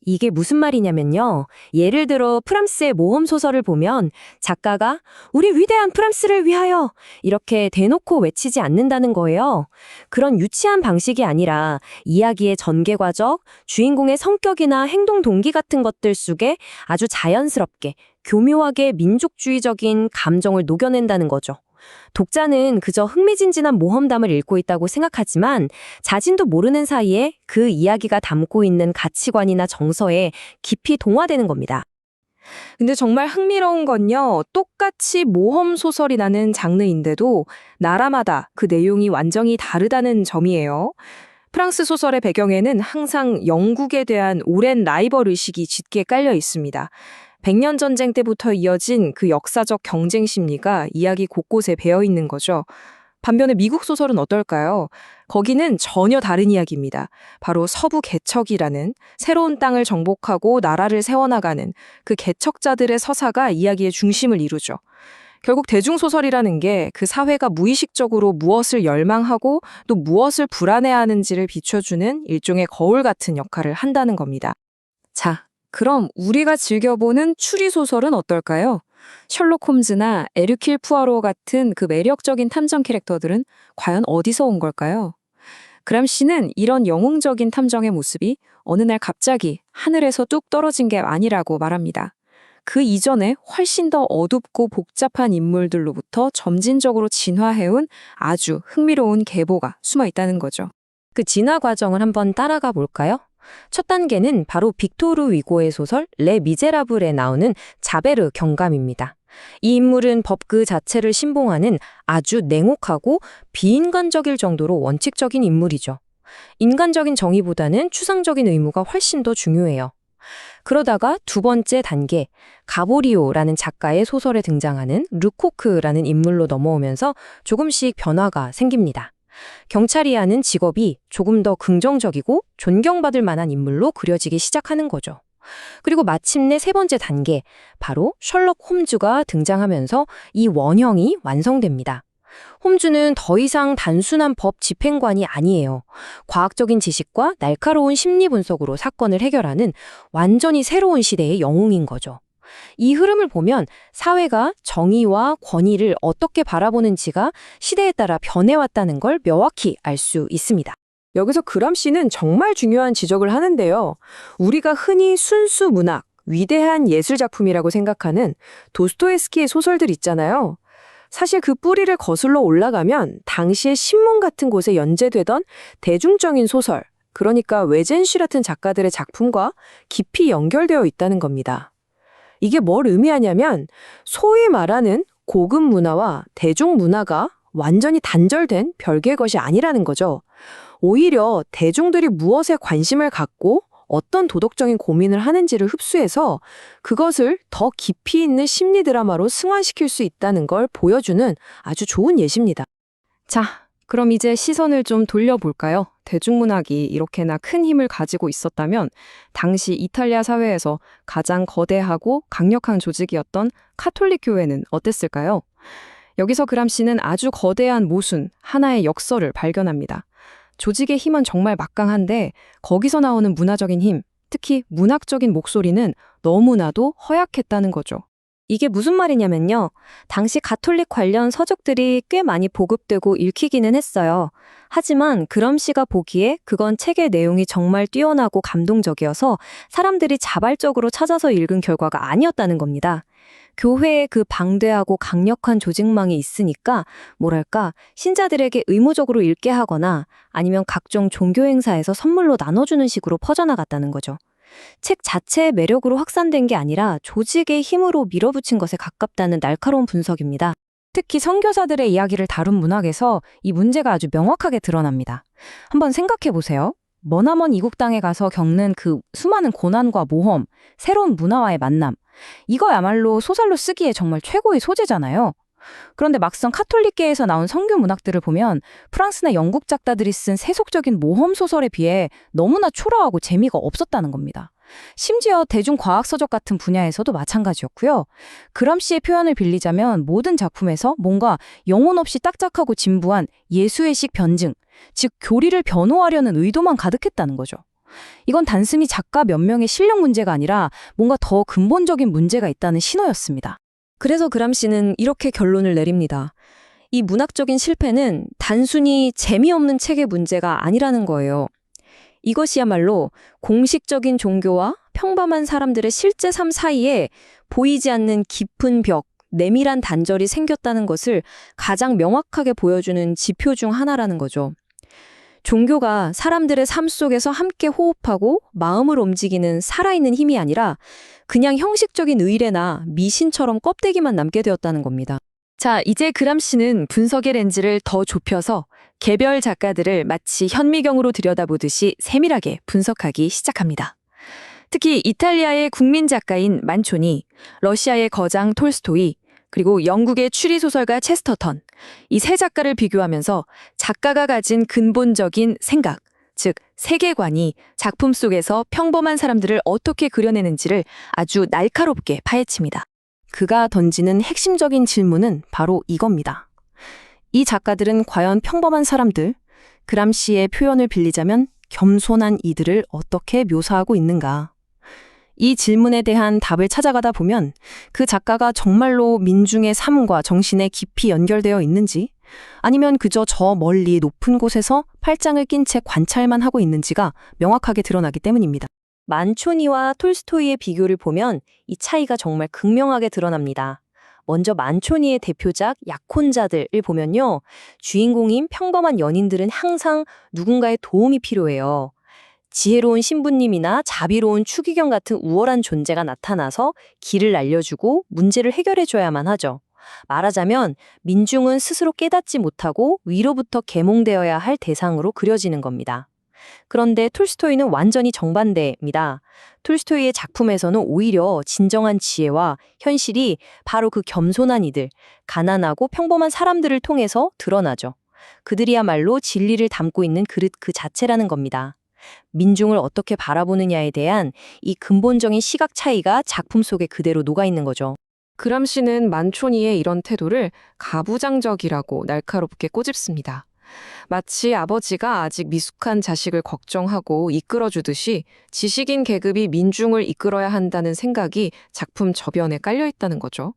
이게 무슨 말이냐면요. 예를 들어 프랑스의 모험 소설을 보면 작가가 우리 위대한 프랑스를 위하여 이렇게 대놓고 외치지 않는다는 거예요. 그런 유치한 방식이 아니라 이야기의 전개 과정, 주인공의 성격이나 행동 동기 같은 것들 속에 아주 자연스럽게 교묘하게 민족주의적인 감정을 녹여낸다는 거죠. 독자는 그저 흥미진진한 모험담을 읽고 있다고 생각하지만 자신도 모르는 사이에 그 이야기가 담고 있는 가치관이나 정서에 깊이 동화되는 겁니다. 근데 정말 흥미로운 건요, 똑같이 모험 소설이라는 장르인데도 나라마다 그 내용이 완전히 다르다는 점이에요. 프랑스 소설의 배경에는 항상 영국에 대한 오랜 라이벌 의식이 짙게 깔려 있습니다. 백년 전쟁 때부터 이어진 그 역사적 경쟁 심리가 이야기 곳곳에 배어 있는 거죠. 반면에 미국 소설은 어떨까요? 거기는 전혀 다른 이야기입니다. 바로 서부 개척이라는 새로운 땅을 정복하고 나라를 세워나가는 그 개척자들의 서사가 이야기의 중심을 이루죠. 결국 대중소설이라는 게 그 사회가 무의식적으로 무엇을 열망하고 또 무엇을 불안해하는지를 비춰주는 일종의 거울 같은 역할을 한다는 겁니다. 자, 그럼 우리가 즐겨보는 추리소설은 어떨까요? 셜록 홈즈나 에르큘 푸아로 같은 그 매력적인 탐정 캐릭터들은 과연 어디서 온 걸까요? 그람시는 이런 영웅적인 탐정의 모습이 어느 날 갑자기 하늘에서 뚝 떨어진 게 아니라고 말합니다. 그 이전에 훨씬 더 어둡고 복잡한 인물들로부터 점진적으로 진화해온 아주 흥미로운 계보가 숨어 있다는 거죠. 그 진화 과정을 한번 따라가 볼까요? 첫 단계는 바로 빅토르 위고의 소설 레 미제라블에 나오는 자베르 경감입니다. 이 인물은 법 그 자체를 신봉하는 아주 냉혹하고 비인간적일 정도로 원칙적인 인물이죠. 인간적인 정의보다는 추상적인 의무가 훨씬 더 중요해요. 그러다가 두 번째 단계, 가보리오라는 작가의 소설에 등장하는 르코크라는 인물로 넘어오면서 조금씩 변화가 생깁니다. 경찰이 하는 직업이 조금 더 긍정적이고 존경받을 만한 인물로 그려지기 시작하는 거죠. 그리고 마침내 세 번째 단계, 바로 셜록 홈즈가 등장하면서 이 원형이 완성됩니다. 홈즈는 더 이상 단순한 법 집행관이 아니에요. 과학적인 지식과 날카로운 심리 분석으로 사건을 해결하는 완전히 새로운 시대의 영웅인 거죠. 이 흐름을 보면 사회가 정의와 권위를 어떻게 바라보는지가 시대에 따라 변해왔다는 걸 명확히 알 수 있습니다. 여기서 그람시는 정말 중요한 지적을 하는데요. 우리가 흔히 순수 문학, 위대한 예술작품이라고 생각하는 도스토옙스키의 소설들 있잖아요. 사실 그 뿌리를 거슬러 올라가면 당시의 신문 같은 곳에 연재되던 대중적인 소설, 그러니까 외젠슈 같은 작가들의 작품과 깊이 연결되어 있다는 겁니다. 이게 뭘 의미하냐면 소위 말하는 고급 문화와 대중 문화가 완전히 단절된 별개의 것이 아니라는 거죠. 오히려 대중들이 무엇에 관심을 갖고 어떤 도덕적인 고민을 하는지를 흡수해서 그것을 더 깊이 있는 심리 드라마로 승화시킬 수 있다는 걸 보여주는 아주 좋은 예시입니다. 자, 그럼 이제 시선을 좀 돌려볼까요? 대중문학이 이렇게나 큰 힘을 가지고 있었다면 당시 이탈리아 사회에서 가장 거대하고 강력한 조직이었던 카톨릭 교회는 어땠을까요? 여기서 그람시는 아주 거대한 모순, 하나의 역설을 발견합니다. 조직의 힘은 정말 막강한데 거기서 나오는 문화적인 힘, 특히 문학적인 목소리는 너무나도 허약했다는 거죠. 이게 무슨 말이냐면요. 당시 가톨릭 관련 서적들이 꽤 많이 보급되고 읽히기는 했어요. 하지만 그럼시가 보기에 그건 책의 내용이 정말 뛰어나고 감동적이어서 사람들이 자발적으로 찾아서 읽은 결과가 아니었다는 겁니다. 교회에 그 방대하고 강력한 조직망이 있으니까 뭐랄까 신자들에게 의무적으로 읽게 하거나 아니면 각종 종교 행사에서 선물로 나눠주는 식으로 퍼져나갔다는 거죠. 책 자체의 매력으로 확산된 게 아니라 조직의 힘으로 밀어붙인 것에 가깝다는 날카로운 분석입니다. 특히 선교사들의 이야기를 다룬 문학에서 이 문제가 아주 명확하게 드러납니다. 한번 생각해 보세요. 머나먼 이국 땅에 가서 겪는 그 수많은 고난과 모험, 새로운 문화와의 만남. 이거야말로 소설로 쓰기에 정말 최고의 소재잖아요. 그런데 막상 카톨릭계에서 나온 선교 문학들을 보면 프랑스나 영국 작가들이 쓴 세속적인 모험 소설에 비해 너무나 초라하고 재미가 없었다는 겁니다. 심지어 대중과학서적 같은 분야에서도 마찬가지였고요. 그람시의 표현을 빌리자면 모든 작품에서 뭔가 영혼 없이 딱딱하고 진부한 예수의식 변증, 즉 교리를 변호하려는 의도만 가득했다는 거죠. 이건 단순히 작가 몇 명의 실력 문제가 아니라 뭔가 더 근본적인 문제가 있다는 신호였습니다. 그래서 그람시는 이렇게 결론을 내립니다. 이 문학적인 실패는 단순히 재미없는 책의 문제가 아니라는 거예요. 이것이야말로 공식적인 종교와 평범한 사람들의 실제 삶 사이에 보이지 않는 깊은 벽, 내밀한 단절이 생겼다는 것을 가장 명확하게 보여주는 지표 중 하나라는 거죠. 종교가 사람들의 삶 속에서 함께 호흡하고 마음을 움직이는 살아있는 힘이 아니라 그냥 형식적인 의례나 미신처럼 껍데기만 남게 되었다는 겁니다. 자, 이제 그람시는 분석의 렌즈를 더 좁혀서 개별 작가들을 마치 현미경으로 들여다보듯이 세밀하게 분석하기 시작합니다. 특히 이탈리아의 국민 작가인 만초니, 러시아의 거장 톨스토이, 그리고 영국의 추리소설가 체스터턴, 이 세 작가를 비교하면서 작가가 가진 근본적인 생각, 즉 세계관이 작품 속에서 평범한 사람들을 어떻게 그려내는지를 아주 날카롭게 파헤칩니다. 그가 던지는 핵심적인 질문은 바로 이겁니다. 이 작가들은 과연 평범한 사람들, 그람시의 표현을 빌리자면 겸손한 이들을 어떻게 묘사하고 있는가? 이 질문에 대한 답을 찾아가다 보면 그 작가가 정말로 민중의 삶과 정신에 깊이 연결되어 있는지, 아니면 그저 저 멀리 높은 곳에서 팔짱을 낀 채 관찰만 하고 있는지가 명확하게 드러나기 때문입니다. 만초니와 톨스토이의 비교를 보면 이 차이가 정말 극명하게 드러납니다. 먼저 만초니의 대표작 약혼자들을 보면요. 주인공인 평범한 연인들은 항상 누군가의 도움이 필요해요. 지혜로운 신부님이나 자비로운 추기경 같은 우월한 존재가 나타나서 길을 알려주고 문제를 해결해줘야만 하죠. 말하자면 민중은 스스로 깨닫지 못하고 위로부터 계몽되어야 할 대상으로 그려지는 겁니다. 그런데 톨스토이는 완전히 정반대입니다. 톨스토이의 작품에서는 오히려 진정한 지혜와 현실이 바로 그 겸손한 이들, 가난하고 평범한 사람들을 통해서 드러나죠. 그들이야말로 진리를 담고 있는 그릇 그 자체라는 겁니다. 민중을 어떻게 바라보느냐에 대한 이 근본적인 시각 차이가 작품 속에 그대로 녹아있는 거죠. 그람시는 만초니의 이런 태도를 가부장적이라고 날카롭게 꼬집습니다. 마치 아버지가 아직 미숙한 자식을 걱정하고 이끌어주듯이 지식인 계급이 민중을 이끌어야 한다는 생각이 작품 저변에 깔려있다는 거죠.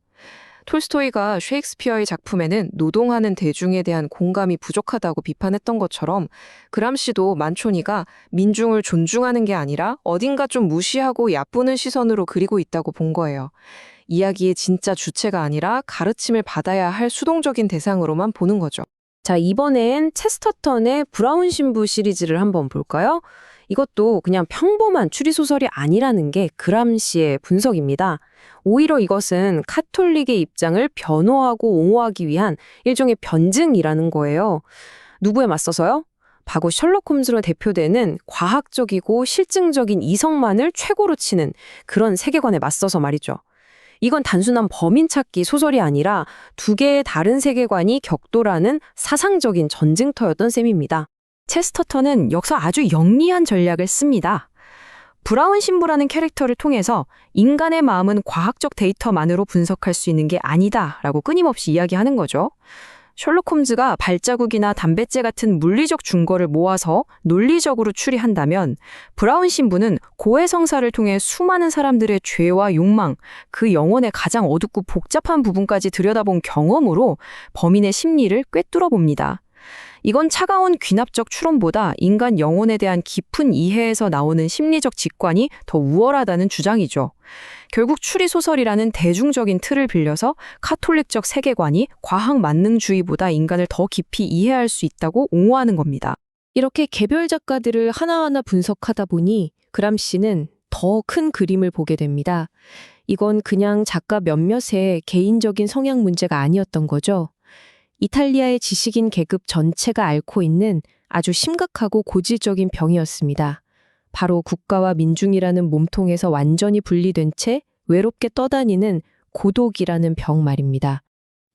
톨스토이가 셰익스피어의 작품에는 노동하는 대중에 대한 공감이 부족하다고 비판했던 것처럼 그람시도 만초니가 민중을 존중하는 게 아니라 어딘가 좀 무시하고 얕보는 시선으로 그리고 있다고 본 거예요. 이야기의 진짜 주체가 아니라 가르침을 받아야 할 수동적인 대상으로만 보는 거죠. 자, 이번엔 체스터턴의 브라운 신부 시리즈를 한번 볼까요? 이것도 그냥 평범한 추리소설이 아니라는 게 그람시의 분석입니다. 오히려 이것은 카톨릭의 입장을 변호하고 옹호하기 위한 일종의 변증이라는 거예요. 누구에 맞서서요? 바로 셜록 홈즈로 대표되는 과학적이고 실증적인 이성만을 최고로 치는 그런 세계관에 맞서서 말이죠. 이건 단순한 범인 찾기 소설이 아니라 두 개의 다른 세계관이 격돌하는 사상적인 전쟁터였던 셈입니다. 체스터턴은 여기서 아주 영리한 전략을 씁니다. 브라운 신부라는 캐릭터를 통해서 인간의 마음은 과학적 데이터만으로 분석할 수 있는 게 아니다라고 끊임없이 이야기하는 거죠. 셜록 홈즈가 발자국이나 담뱃재 같은 물리적 증거를 모아서 논리적으로 추리한다면 브라운 신부는 고해성사를 통해 수많은 사람들의 죄와 욕망, 그 영혼의 가장 어둡고 복잡한 부분까지 들여다본 경험으로 범인의 심리를 꿰뚫어 봅니다. 이건 차가운 귀납적 추론보다 인간 영혼에 대한 깊은 이해에서 나오는 심리적 직관이 더 우월하다는 주장이죠. 결국 추리소설이라는 대중적인 틀을 빌려서 카톨릭적 세계관이 과학 만능주의보다 인간을 더 깊이 이해할 수 있다고 옹호하는 겁니다. 이렇게 개별 작가들을 하나하나 분석하다 보니 그람시는 더 큰 그림을 보게 됩니다. 이건 그냥 작가 몇몇의 개인적인 성향 문제가 아니었던 거죠. 이탈리아의 지식인 계급 전체가 앓고 있는 아주 심각하고 고질적인 병이었습니다. 바로 국가와 민중이라는 몸통에서 완전히 분리된 채 외롭게 떠다니는 고독이라는 병 말입니다.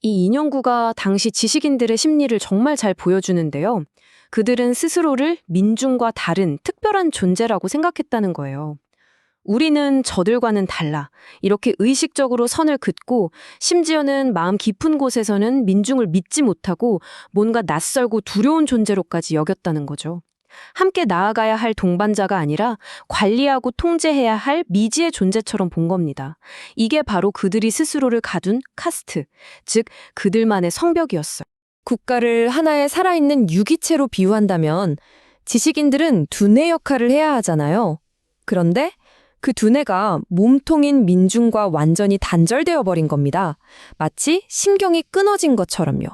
이 인용구가 당시 지식인들의 심리를 정말 잘 보여주는데요. 그들은 스스로를 민중과 다른 특별한 존재라고 생각했다는 거예요. 우리는 저들과는 달라. 이렇게 의식적으로 선을 긋고 심지어는 마음 깊은 곳에서는 민중을 믿지 못하고 뭔가 낯설고 두려운 존재로까지 여겼다는 거죠. 함께 나아가야 할 동반자가 아니라 관리하고 통제해야 할 미지의 존재처럼 본 겁니다. 이게 바로 그들이 스스로를 가둔 카스트, 즉 그들만의 성벽이었어요. 국가를 하나의 살아있는 유기체로 비유한다면 지식인들은 두뇌 역할을 해야 하잖아요. 그런데 그 두뇌가 몸통인 민중과 완전히 단절되어 버린 겁니다. 마치 신경이 끊어진 것처럼요.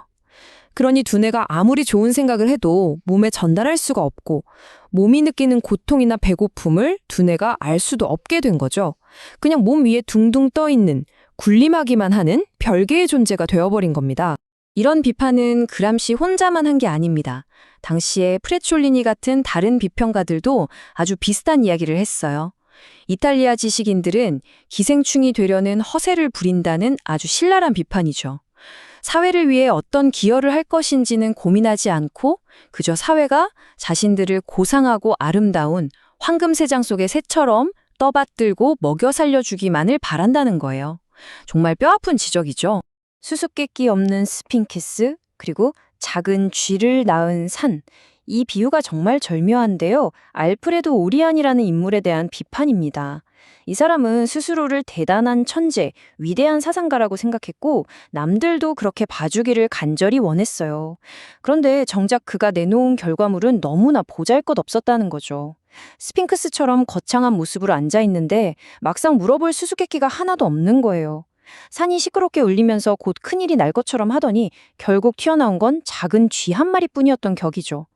그러니 두뇌가 아무리 좋은 생각을 해도 몸에 전달할 수가 없고 몸이 느끼는 고통이나 배고픔을 두뇌가 알 수도 없게 된 거죠. 그냥 몸 위에 둥둥 떠 있는 군림하기만 하는 별개의 존재가 되어버린 겁니다. 이런 비판은 그람시 혼자만 한 게 아닙니다. 당시에 프레촐리니 같은 다른 비평가들도 아주 비슷한 이야기를 했어요. 이탈리아 지식인들은 기생충이 되려는 허세를 부린다는 아주 신랄한 비판이죠. 사회를 위해 어떤 기여를 할 것인지는 고민하지 않고 그저 사회가 자신들을 고상하고 아름다운 황금세장 속의 새처럼 떠받들고 먹여 살려주기만을 바란다는 거예요. 정말 뼈아픈 지적이죠. 수수께끼 없는 스핑크스, 그리고 작은 쥐를 낳은 산. 이 비유가 정말 절묘한데요. 알프레도 오리안이라는 인물에 대한 비판입니다. 이 사람은 스스로를 대단한 천재, 위대한 사상가라고 생각했고 남들도 그렇게 봐주기를 간절히 원했어요. 그런데 정작 그가 내놓은 결과물은 너무나 보잘것없었다는 거죠. 스핑크스처럼 거창한 모습으로 앉아있는데 막상 물어볼 수수께끼가 하나도 없는 거예요. 산이 시끄럽게 울리면서 곧 큰일이 날 것처럼 하더니 결국 튀어나온 건 작은 쥐 한 마리뿐이었던 격이죠.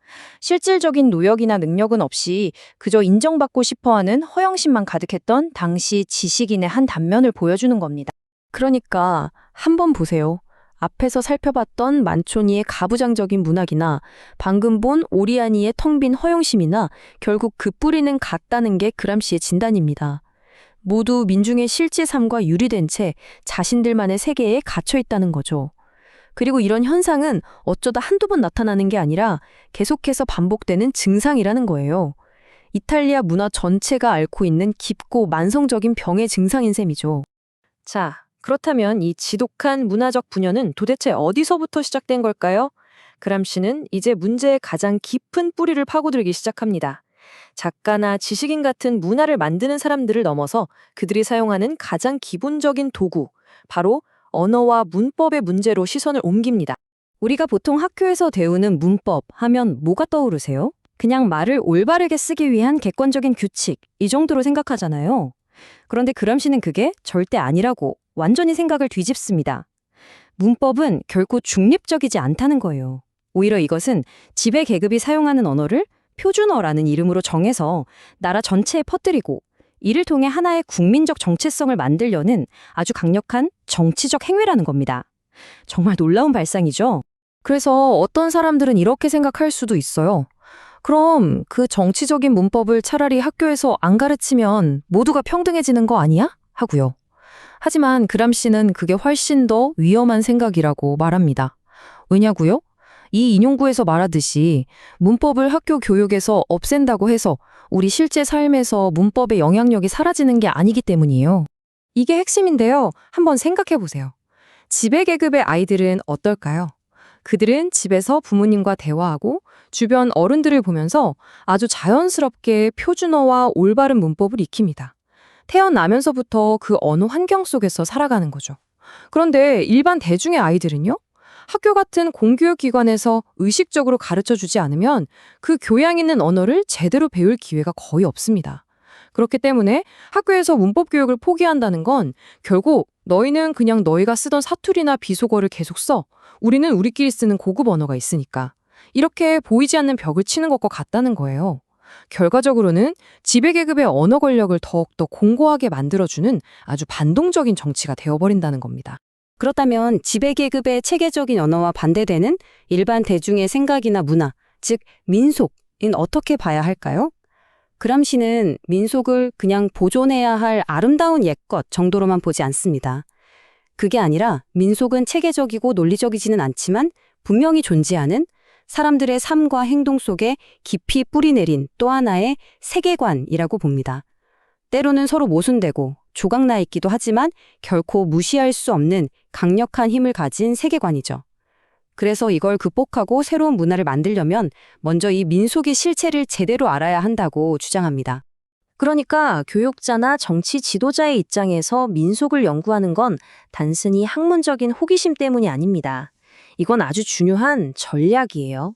실질적인 노력이나 능력은 없이 그저 인정받고 싶어하는 허영심만 가득했던 당시 지식인의 한 단면을 보여주는 겁니다. 그러니까 한번 보세요. 앞에서 살펴봤던 만초니의 가부장적인 문학이나 방금 본 오리아니의 텅 빈 허영심이나 결국 그 뿌리는 같다는 게 그람시의 진단입니다. 모두 민중의 실제 삶과 유리된 채 자신들만의 세계에 갇혀 있다는 거죠. 그리고 이런 현상은 어쩌다 한두 번 나타나는 게 아니라 계속해서 반복되는 증상이라는 거예요. 이탈리아 문화 전체가 앓고 있는 깊고 만성적인 병의 증상인 셈이죠. 자, 그렇다면 이 지독한 문화적 분열은 도대체 어디서부터 시작된 걸까요? 그람시는 이제 문제의 가장 깊은 뿌리를 파고들기 시작합니다. 작가나 지식인 같은 문화를 만드는 사람들을 넘어서 그들이 사용하는 가장 기본적인 도구, 바로 언어와 문법의 문제로 시선을 옮깁니다. 우리가 보통 학교에서 배우는 문법 하면 뭐가 떠오르세요? 그냥 말을 올바르게 쓰기 위한 객관적인 규칙, 이 정도로 생각하잖아요. 그런데 그람시는 그게 절대 아니라고 완전히 생각을 뒤집습니다. 문법은 결코 중립적이지 않다는 거예요. 오히려 이것은 지배 계급이 사용하는 언어를 표준어라는 이름으로 정해서 나라 전체에 퍼뜨리고 이를 통해 하나의 국민적 정체성을 만들려는 아주 강력한 정치적 행위라는 겁니다. 정말 놀라운 발상이죠? 그래서 어떤 사람들은 이렇게 생각할 수도 있어요. 그럼 그 정치적인 문법을 차라리 학교에서 안 가르치면 모두가 평등해지는 거 아니야? 하고요. 하지만 그람시는 그게 훨씬 더 위험한 생각이라고 말합니다. 왜냐고요? 이 인용구에서 말하듯이 문법을 학교 교육에서 없앤다고 해서 우리 실제 삶에서 문법의 영향력이 사라지는 게 아니기 때문이에요. 이게 핵심인데요. 한번 생각해 보세요. 지배계급의 아이들은 어떨까요? 그들은 집에서 부모님과 대화하고 주변 어른들을 보면서 아주 자연스럽게 표준어와 올바른 문법을 익힙니다. 태어나면서부터 그 언어 환경 속에서 살아가는 거죠. 그런데 일반 대중의 아이들은요? 학교 같은 공교육 기관에서 의식적으로 가르쳐주지 않으면 그 교양 있는 언어를 제대로 배울 기회가 거의 없습니다. 그렇기 때문에 학교에서 문법 교육을 포기한다는 건 결국 너희는 그냥 너희가 쓰던 사투리나 비속어를 계속 써. 우리는 우리끼리 쓰는 고급 언어가 있으니까. 이렇게 보이지 않는 벽을 치는 것과 같다는 거예요. 결과적으로는 지배계급의 언어 권력을 더욱더 공고하게 만들어주는 아주 반동적인 정치가 되어버린다는 겁니다. 그렇다면 지배계급의 체계적인 언어와 반대되는 일반 대중의 생각이나 문화, 즉 민속인 어떻게 봐야 할까요? 그람시는 민속을 그냥 보존해야 할 아름다운 옛것 정도로만 보지 않습니다. 그게 아니라 민속은 체계적이고 논리적이지는 않지만 분명히 존재하는 사람들의 삶과 행동 속에 깊이 뿌리내린 또 하나의 세계관이라고 봅니다. 때로는 서로 모순되고 조각나 있기도 하지만 결코 무시할 수 없는 강력한 힘을 가진 세계관이죠. 그래서 이걸 극복하고 새로운 문화를 만들려면 먼저 이 민속의 실체를 제대로 알아야 한다고 주장합니다. 그러니까 교육자나 정치 지도자의 입장에서 민속을 연구하는 건 단순히 학문적인 호기심 때문이 아닙니다. 이건 아주 중요한 전략이에요.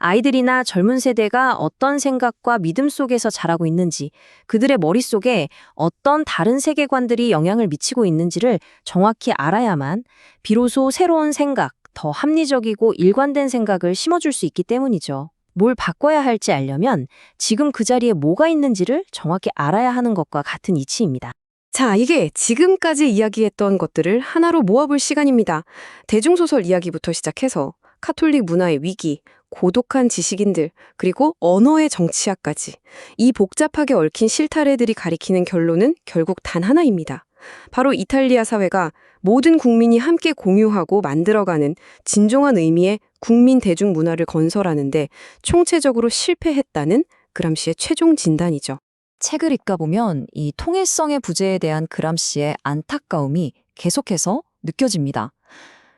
아이들이나 젊은 세대가 어떤 생각과 믿음 속에서 자라고 있는지, 그들의 머릿속에 어떤 다른 세계관들이 영향을 미치고 있는지를 정확히 알아야만 비로소 새로운 생각, 더 합리적이고 일관된 생각을 심어줄 수 있기 때문이죠. 뭘 바꿔야 할지 알려면 지금 그 자리에 뭐가 있는지를 정확히 알아야 하는 것과 같은 이치입니다. 자, 이게 지금까지 이야기했던 것들을 하나로 모아볼 시간입니다. 대중소설 이야기부터 시작해서 카톨릭 문화의 위기, 고독한 지식인들, 그리고 언어의 정치학까지 이 복잡하게 얽힌 실타래들이 가리키는 결론은 결국 단 하나입니다. 바로 이탈리아 사회가 모든 국민이 함께 공유하고 만들어가는 진정한 의미의 국민 대중 문화를 건설하는데 총체적으로 실패했다는 그람시의 최종 진단이죠. 책을 읽다 보면 이 통일성의 부재에 대한 그람시의 안타까움이 계속해서 느껴집니다.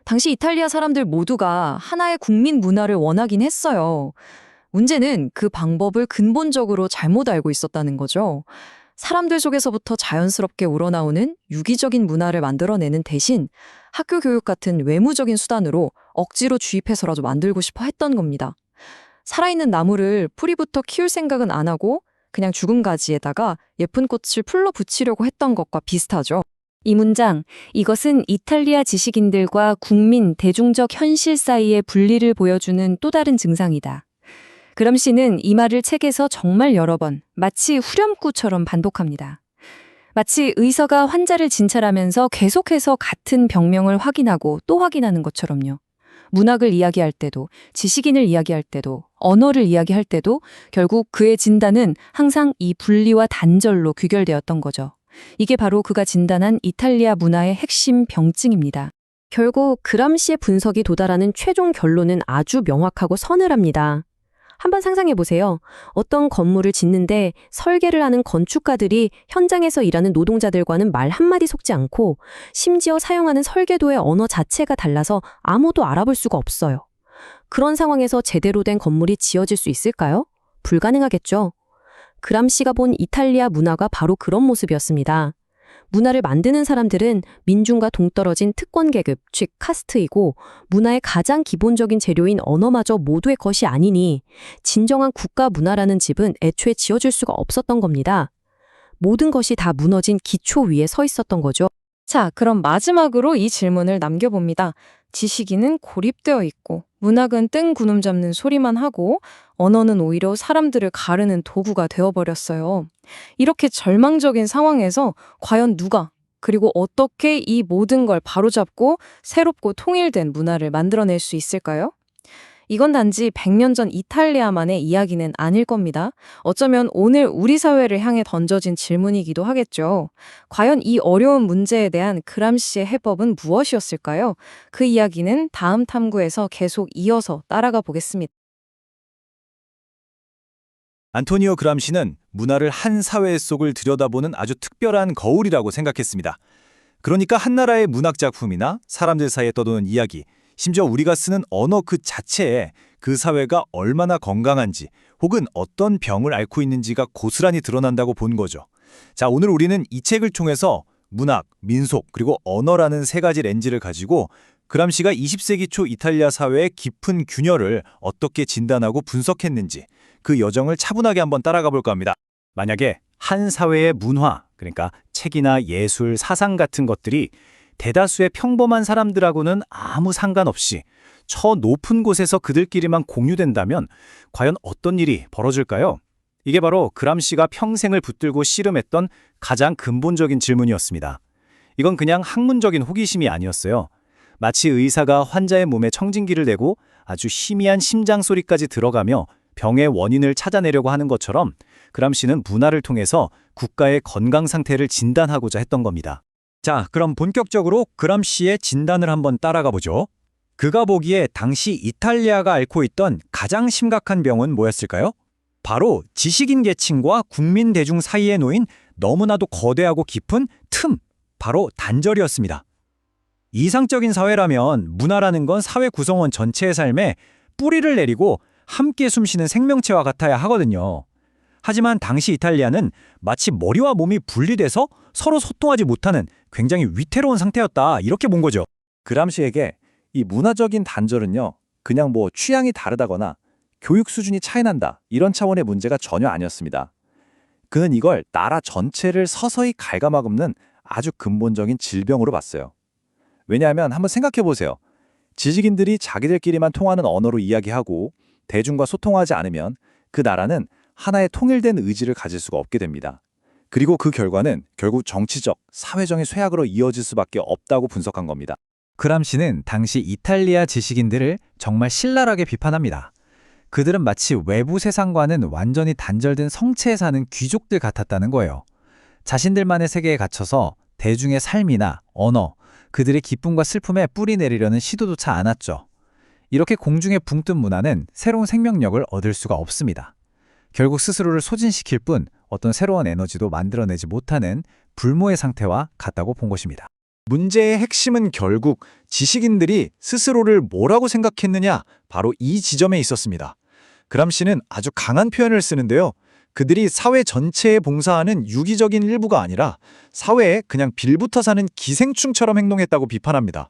당시 이탈리아 사람들 모두가 하나의 국민 문화를 원하긴 했어요. 문제는 그 방법을 근본적으로 잘못 알고 있었다는 거죠. 사람들 속에서부터 자연스럽게 우러나오는 유기적인 문화를 만들어내는 대신 학교 교육 같은 외무적인 수단으로 억지로 주입해서라도 만들고 싶어 했던 겁니다. 살아있는 나무를 뿌리부터 키울 생각은 안 하고 그냥 죽은 가지에다가 예쁜 꽃을 풀로 붙이려고 했던 것과 비슷하죠. 이 문장, 이것은 이탈리아 지식인들과 국민, 대중적 현실 사이의 분리를 보여주는 또 다른 증상이다. 그람시는 이 말을 책에서 정말 여러 번, 마치 후렴구처럼 반복합니다. 마치 의사가 환자를 진찰하면서 계속해서 같은 병명을 확인하고 또 확인하는 것처럼요. 문학을 이야기할 때도, 지식인을 이야기할 때도, 언어를 이야기할 때도 결국 그의 진단은 항상 이 분리와 단절로 귀결되었던 거죠. 이게 바로 그가 진단한 이탈리아 문화의 핵심 병증입니다. 결국 그람시의 분석이 도달하는 최종 결론은 아주 명확하고 서늘합니다. 한번 상상해 보세요. 어떤 건물을 짓는데 설계를 하는 건축가들이 현장에서 일하는 노동자들과는 말 한마디 섞지 않고 심지어 사용하는 설계도의 언어 자체가 달라서 아무도 알아볼 수가 없어요. 그런 상황에서 제대로 된 건물이 지어질 수 있을까요? 불가능하겠죠. 그람시가 본 이탈리아 문화가 바로 그런 모습이었습니다. 문화를 만드는 사람들은 민중과 동떨어진 특권 계급, 즉 카스트이고 문화의 가장 기본적인 재료인 언어마저 모두의 것이 아니니 진정한 국가 문화라는 집은 애초에 지어질 수가 없었던 겁니다. 모든 것이 다 무너진 기초 위에 서 있었던 거죠. 자, 그럼 마지막으로 이 질문을 남겨봅니다. 지식인은 고립되어 있고 문학은 뜬 구름 잡는 소리만 하고 언어는 오히려 사람들을 가르는 도구가 되어버렸어요. 이렇게 절망적인 상황에서 과연 누가 그리고 어떻게 이 모든 걸 바로잡고 새롭고 통일된 문화를 만들어낼 수 있을까요? 이건 단지 100년 전 이탈리아만의 이야기는 아닐 겁니다. 어쩌면 오늘 우리 사회를 향해 던져진 질문이기도 하겠죠. 과연 이 어려운 문제에 대한 그람시의 해법은 무엇이었을까요? 그 이야기는 다음 탐구에서 계속 이어서 따라가 보겠습니다. 안토니오 그람시는 문화를 한 사회 속을 들여다보는 아주 특별한 거울이라고 생각했습니다. 그러니까 한 나라의 문학 작품이나 사람들 사이에 떠도는 이야기, 심지어 우리가 쓰는 언어 그 자체에 그 사회가 얼마나 건강한지 혹은 어떤 병을 앓고 있는지가 고스란히 드러난다고 본 거죠. 자, 오늘 우리는 이 책을 통해서 문학, 민속, 그리고 언어라는 세 가지 렌즈를 가지고 그람시가 20세기 초 이탈리아 사회의 깊은 균열을 어떻게 진단하고 분석했는지 그 여정을 차분하게 한번 따라가 볼까 합니다. 만약에 한 사회의 문화, 그러니까 책이나 예술, 사상 같은 것들이 대다수의 평범한 사람들하고는 아무 상관없이 저 높은 곳에서 그들끼리만 공유된다면 과연 어떤 일이 벌어질까요? 이게 바로 그람시가 평생을 붙들고 씨름했던 가장 근본적인 질문이었습니다. 이건 그냥 학문적인 호기심이 아니었어요. 마치 의사가 환자의 몸에 청진기를 대고 아주 희미한 심장 소리까지 들어가며 병의 원인을 찾아내려고 하는 것처럼 그람시는 문화를 통해서 국가의 건강 상태를 진단하고자 했던 겁니다. 자, 그럼 본격적으로 그람시의 진단을 한번 따라가 보죠. 그가 보기에 당시 이탈리아가 앓고 있던 가장 심각한 병은 뭐였을까요? 바로 지식인 계층과 국민 대중 사이에 놓인 너무나도 거대하고 깊은 틈, 바로 단절이었습니다. 이상적인 사회라면 문화라는 건 사회 구성원 전체의 삶에 뿌리를 내리고 함께 숨쉬는 생명체와 같아야 하거든요. 하지만 당시 이탈리아는 마치 머리와 몸이 분리돼서 서로 소통하지 못하는 굉장히 위태로운 상태였다, 이렇게 본 거죠. 그람시에게 이 문화적인 단절은요, 그냥 뭐 취향이 다르다거나 교육 수준이 차이난다 이런 차원의 문제가 전혀 아니었습니다. 그는 이걸 나라 전체를 서서히 갉아먹는 아주 근본적인 질병으로 봤어요. 왜냐하면 한번 생각해 보세요. 지식인들이 자기들끼리만 통하는 언어로 이야기하고 대중과 소통하지 않으면 그 나라는 하나의 통일된 의지를 가질 수가 없게 됩니다. 그리고 그 결과는 결국 정치적, 사회적인 쇠약으로 이어질 수밖에 없다고 분석한 겁니다. 그람시는 당시 이탈리아 지식인들을 정말 신랄하게 비판합니다. 그들은 마치 외부 세상과는 완전히 단절된 성체에 사는 귀족들 같았다는 거예요. 자신들만의 세계에 갇혀서 대중의 삶이나 언어, 그들의 기쁨과 슬픔에 뿌리 내리려는 시도조차 않았죠. 이렇게 공중에 붕 뜬 문화는 새로운 생명력을 얻을 수가 없습니다. 결국 스스로를 소진시킬 뿐 어떤 새로운 에너지도 만들어내지 못하는 불모의 상태와 같다고 본 것입니다. 문제의 핵심은 결국 지식인들이 스스로를 뭐라고 생각했느냐, 바로 이 지점에 있었습니다. 그람시는 아주 강한 표현을 쓰는데요. 그들이 사회 전체에 봉사하는 유기적인 일부가 아니라 사회에 그냥 빌붙어 사는 기생충처럼 행동했다고 비판합니다.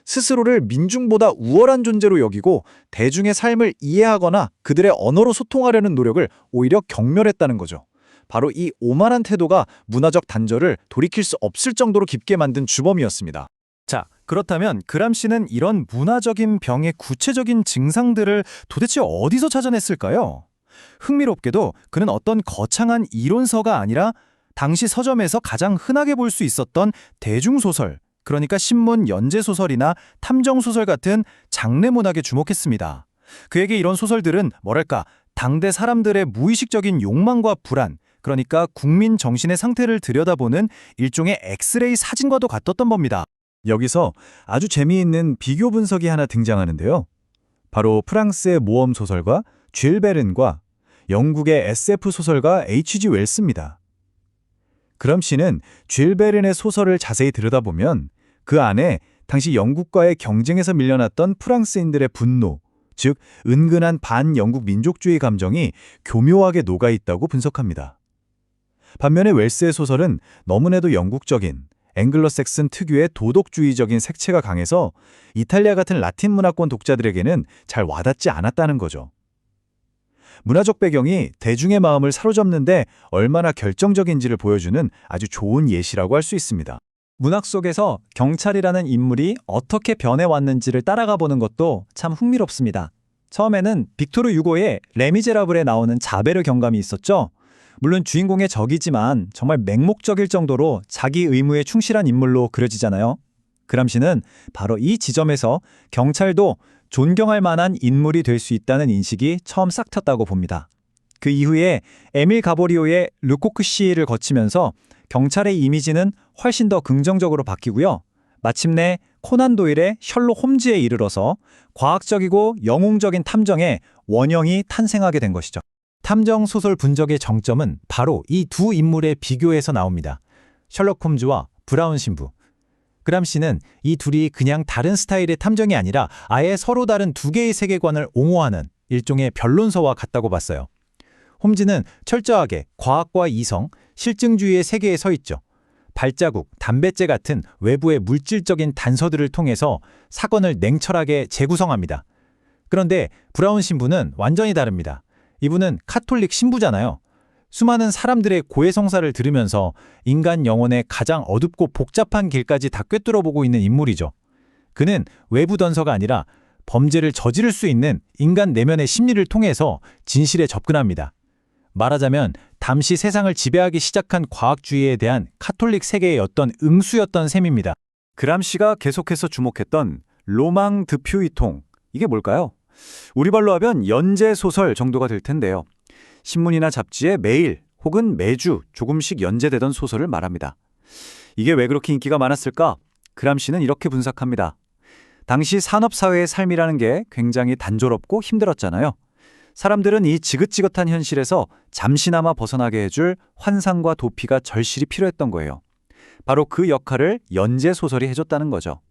스스로를 민중보다 우월한 존재로 여기고 대중의 삶을 이해하거나 그들의 언어로 소통하려는 노력을 오히려 경멸했다는 거죠. 바로 이 오만한 태도가 문화적 단절을 돌이킬 수 없을 정도로 깊게 만든 주범이었습니다. 자, 그렇다면 그람시는 이런 문화적인 병의 구체적인 증상들을 도대체 어디서 찾아냈을까요? 흥미롭게도 그는 어떤 거창한 이론서가 아니라 당시 서점에서 가장 흔하게 볼 수 있었던 대중소설, 그러니까 신문 연재소설이나 탐정소설 같은 장르 문학에 주목했습니다. 그에게 이런 소설들은 뭐랄까, 당대 사람들의 무의식적인 욕망과 불안, 그러니까 국민 정신의 상태를 들여다보는 일종의 엑스레이 사진과도 같았던 겁니다. 여기서 아주 재미있는 비교 분석이 하나 등장하는데요. 바로 프랑스의 모험 소설가 쥘 베른과 영국의 SF 소설가 H.G. 웰스입니다. 그람시는 쥘 베른의 소설을 자세히 들여다보면 그 안에 당시 영국과의 경쟁에서 밀려났던 프랑스인들의 분노, 즉 은근한 반영국 민족주의 감정이 교묘하게 녹아있다고 분석합니다. 반면에 웰스의 소설은 너무나도 영국적인 앵글로색슨 특유의 도덕주의적인 색채가 강해서 이탈리아 같은 라틴 문화권 독자들에게는 잘 와닿지 않았다는 거죠. 문화적 배경이 대중의 마음을 사로잡는데 얼마나 결정적인지를 보여주는 아주 좋은 예시라고 할 수 있습니다. 문학 속에서 경찰이라는 인물이 어떻게 변해왔는지를 따라가 보는 것도 참 흥미롭습니다. 처음에는 빅토르 유고의 레미제라블에 나오는 자베르 경감이 있었죠. 물론 주인공의 적이지만 정말 맹목적일 정도로 자기 의무에 충실한 인물로 그려지잖아요. 그람시는 바로 이 지점에서 경찰도 존경할 만한 인물이 될 수 있다는 인식이 처음 싹 텄다고 봅니다. 그 이후에 에밀 가보리오의 르코크시를 거치면서 경찰의 이미지는 훨씬 더 긍정적으로 바뀌고요. 마침내 코난 도일의 셜록 홈즈에 이르러서 과학적이고 영웅적인 탐정의 원형이 탄생하게 된 것이죠. 탐정 소설 분석의 정점은 바로 이 두 인물의 비교에서 나옵니다. 셜록 홈즈와 브라운 신부. 그람시는 이 둘이 그냥 다른 스타일의 탐정이 아니라 아예 서로 다른 두 개의 세계관을 옹호하는 일종의 변론서와 같다고 봤어요. 홈즈는 철저하게 과학과 이성, 실증주의의 세계에 서 있죠. 발자국, 담뱃재 같은 외부의 물질적인 단서들을 통해서 사건을 냉철하게 재구성합니다. 그런데 브라운 신부는 완전히 다릅니다. 이분은 카톨릭 신부잖아요. 수많은 사람들의 고해성사를 들으면서 인간 영혼의 가장 어둡고 복잡한 길까지 다 꿰뚫어보고 있는 인물이죠. 그는 외부 던서가 아니라 범죄를 저지를 수 있는 인간 내면의 심리를 통해서 진실에 접근합니다. 말하자면 잠시 세상을 지배하기 시작한 과학주의에 대한 카톨릭 세계의 어떤 응수였던 셈입니다. 그람시가 계속해서 주목했던 로망 드 퓨이통, 이게 뭘까요? 우리 말로 하면 연재소설 정도가 될 텐데요. 신문이나 잡지에 매일 혹은 매주 조금씩 연재되던 소설을 말합니다. 이게 왜 그렇게 인기가 많았을까? 그람시는 이렇게 분석합니다. 당시 산업사회의 삶이라는 게 굉장히 단조롭고 힘들었잖아요. 사람들은 이 지긋지긋한 현실에서 잠시나마 벗어나게 해줄 환상과 도피가 절실히 필요했던 거예요. 바로 그 역할을 연재소설이 해줬다는 거죠.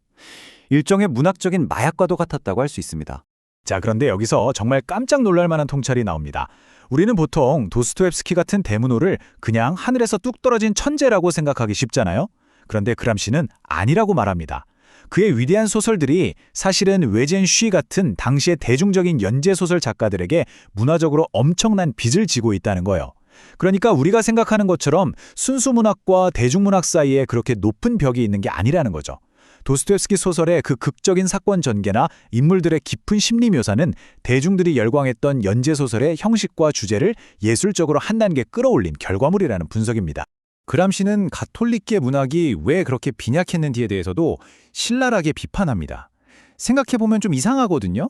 일종의 문학적인 마약과도 같았다고 할 수 있습니다. 자, 그런데 여기서 정말 깜짝 놀랄 만한 통찰이 나옵니다. 우리는 보통 도스토옙스키 같은 대문호를 그냥 하늘에서 뚝 떨어진 천재라고 생각하기 쉽잖아요. 그런데 그람시는 아니라고 말합니다. 그의 위대한 소설들이 사실은 외젠 쉬 같은 당시의 대중적인 연재소설 작가들에게 문화적으로 엄청난 빚을 지고 있다는 거예요. 그러니까 우리가 생각하는 것처럼 순수문학과 대중문학 사이에 그렇게 높은 벽이 있는 게 아니라는 거죠. 도스토옙스키 소설의 그 극적인 사건 전개나 인물들의 깊은 심리 묘사는 대중들이 열광했던 연재소설의 형식과 주제를 예술적으로 한 단계 끌어올린 결과물이라는 분석입니다. 그람시는 가톨릭계 문학이 왜 그렇게 빈약했는지에 대해서도 신랄하게 비판합니다. 생각해보면 좀 이상하거든요.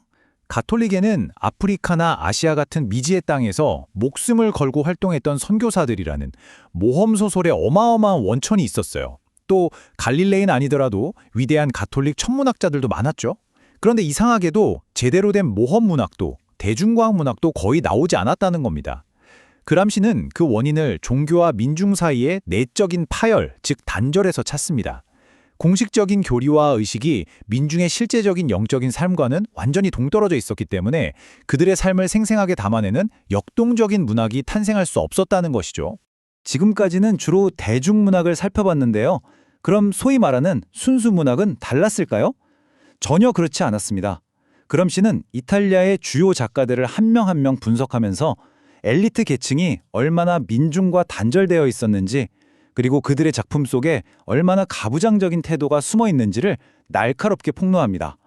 가톨릭에는 아프리카나 아시아 같은 미지의 땅에서 목숨을 걸고 활동했던 선교사들이라는 모험소설의 어마어마한 원천이 있었어요. 또 갈릴레인 아니더라도 위대한 가톨릭 천문학자들도 많았죠. 그런데 이상하게도 제대로 된 모험 문학도 대중과학 문학도 거의 나오지 않았다는 겁니다. 그람시는 그 원인을 종교와 민중 사이의 내적인 파열, 즉 단절에서 찾습니다. 공식적인 교리와 의식이 민중의 실제적인 영적인 삶과는 완전히 동떨어져 있었기 때문에 그들의 삶을 생생하게 담아내는 역동적인 문학이 탄생할 수 없었다는 것이죠. 지금까지는 주로 대중문학을 살펴봤는데요. 그럼 소위 말하는 순수문학은 달랐을까요? 전혀 그렇지 않았습니다. 그람시는 이탈리아의 주요 작가들을 한 명 한 명 분석하면서 엘리트 계층이 얼마나 민중과 단절되어 있었는지, 그리고 그들의 작품 속에 얼마나 가부장적인 태도가 숨어 있는지를 날카롭게 폭로합니다.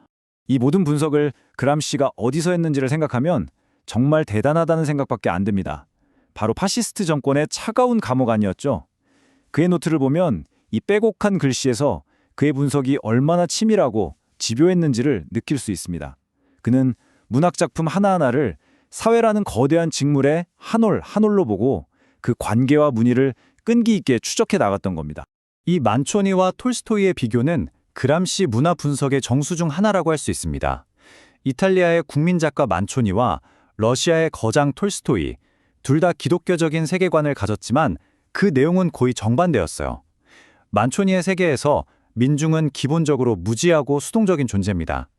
이 모든 분석을 그람시가 어디서 했는지를 생각하면 정말 대단하다는 생각밖에 안 듭니다. 바로 파시스트 정권의 차가운 감옥 아니었죠. 그의 노트를 보면 이 빼곡한 글씨에서 그의 분석이 얼마나 치밀하고 집요했는지를 느낄 수 있습니다. 그는 문학작품 하나하나를 사회라는 거대한 직물의 한 올 한 올로 보고 그 관계와 문의를 끈기 있게 추적해 나갔던 겁니다. 이 만초니와 톨스토이의 비교는 그람시 문화 분석의 정수 중 하나라고 할 수 있습니다. 이탈리아의 국민작가 만초니와 러시아의 거장 톨스토이, 둘 다 기독교적인 세계관을 가졌지만 그 내용은 거의 정반대였어요. 만초니의 세계에서 민중은 기본적으로 무지하고 수동적인 존재입니다.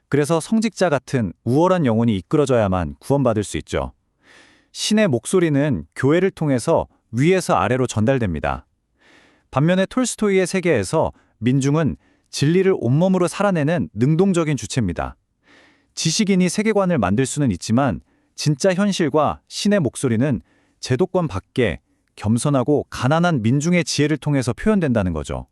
그래서 성직자 같은 우월한 영혼이 이끌어져야만 구원받을 수 있죠. 신의 목소리는 교회를 통해서 위에서 아래로 전달됩니다. 반면에 톨스토이의 세계에서 민중은 진리를 온몸으로 살아내는 능동적인 주체입니다. 지식인이 세계관을 만들 수는 있지만 진짜 현실과 신의 목소리는 제도권 밖에 겸손하고 가난한 민중의 지혜를 통해서 표현된다는 거죠.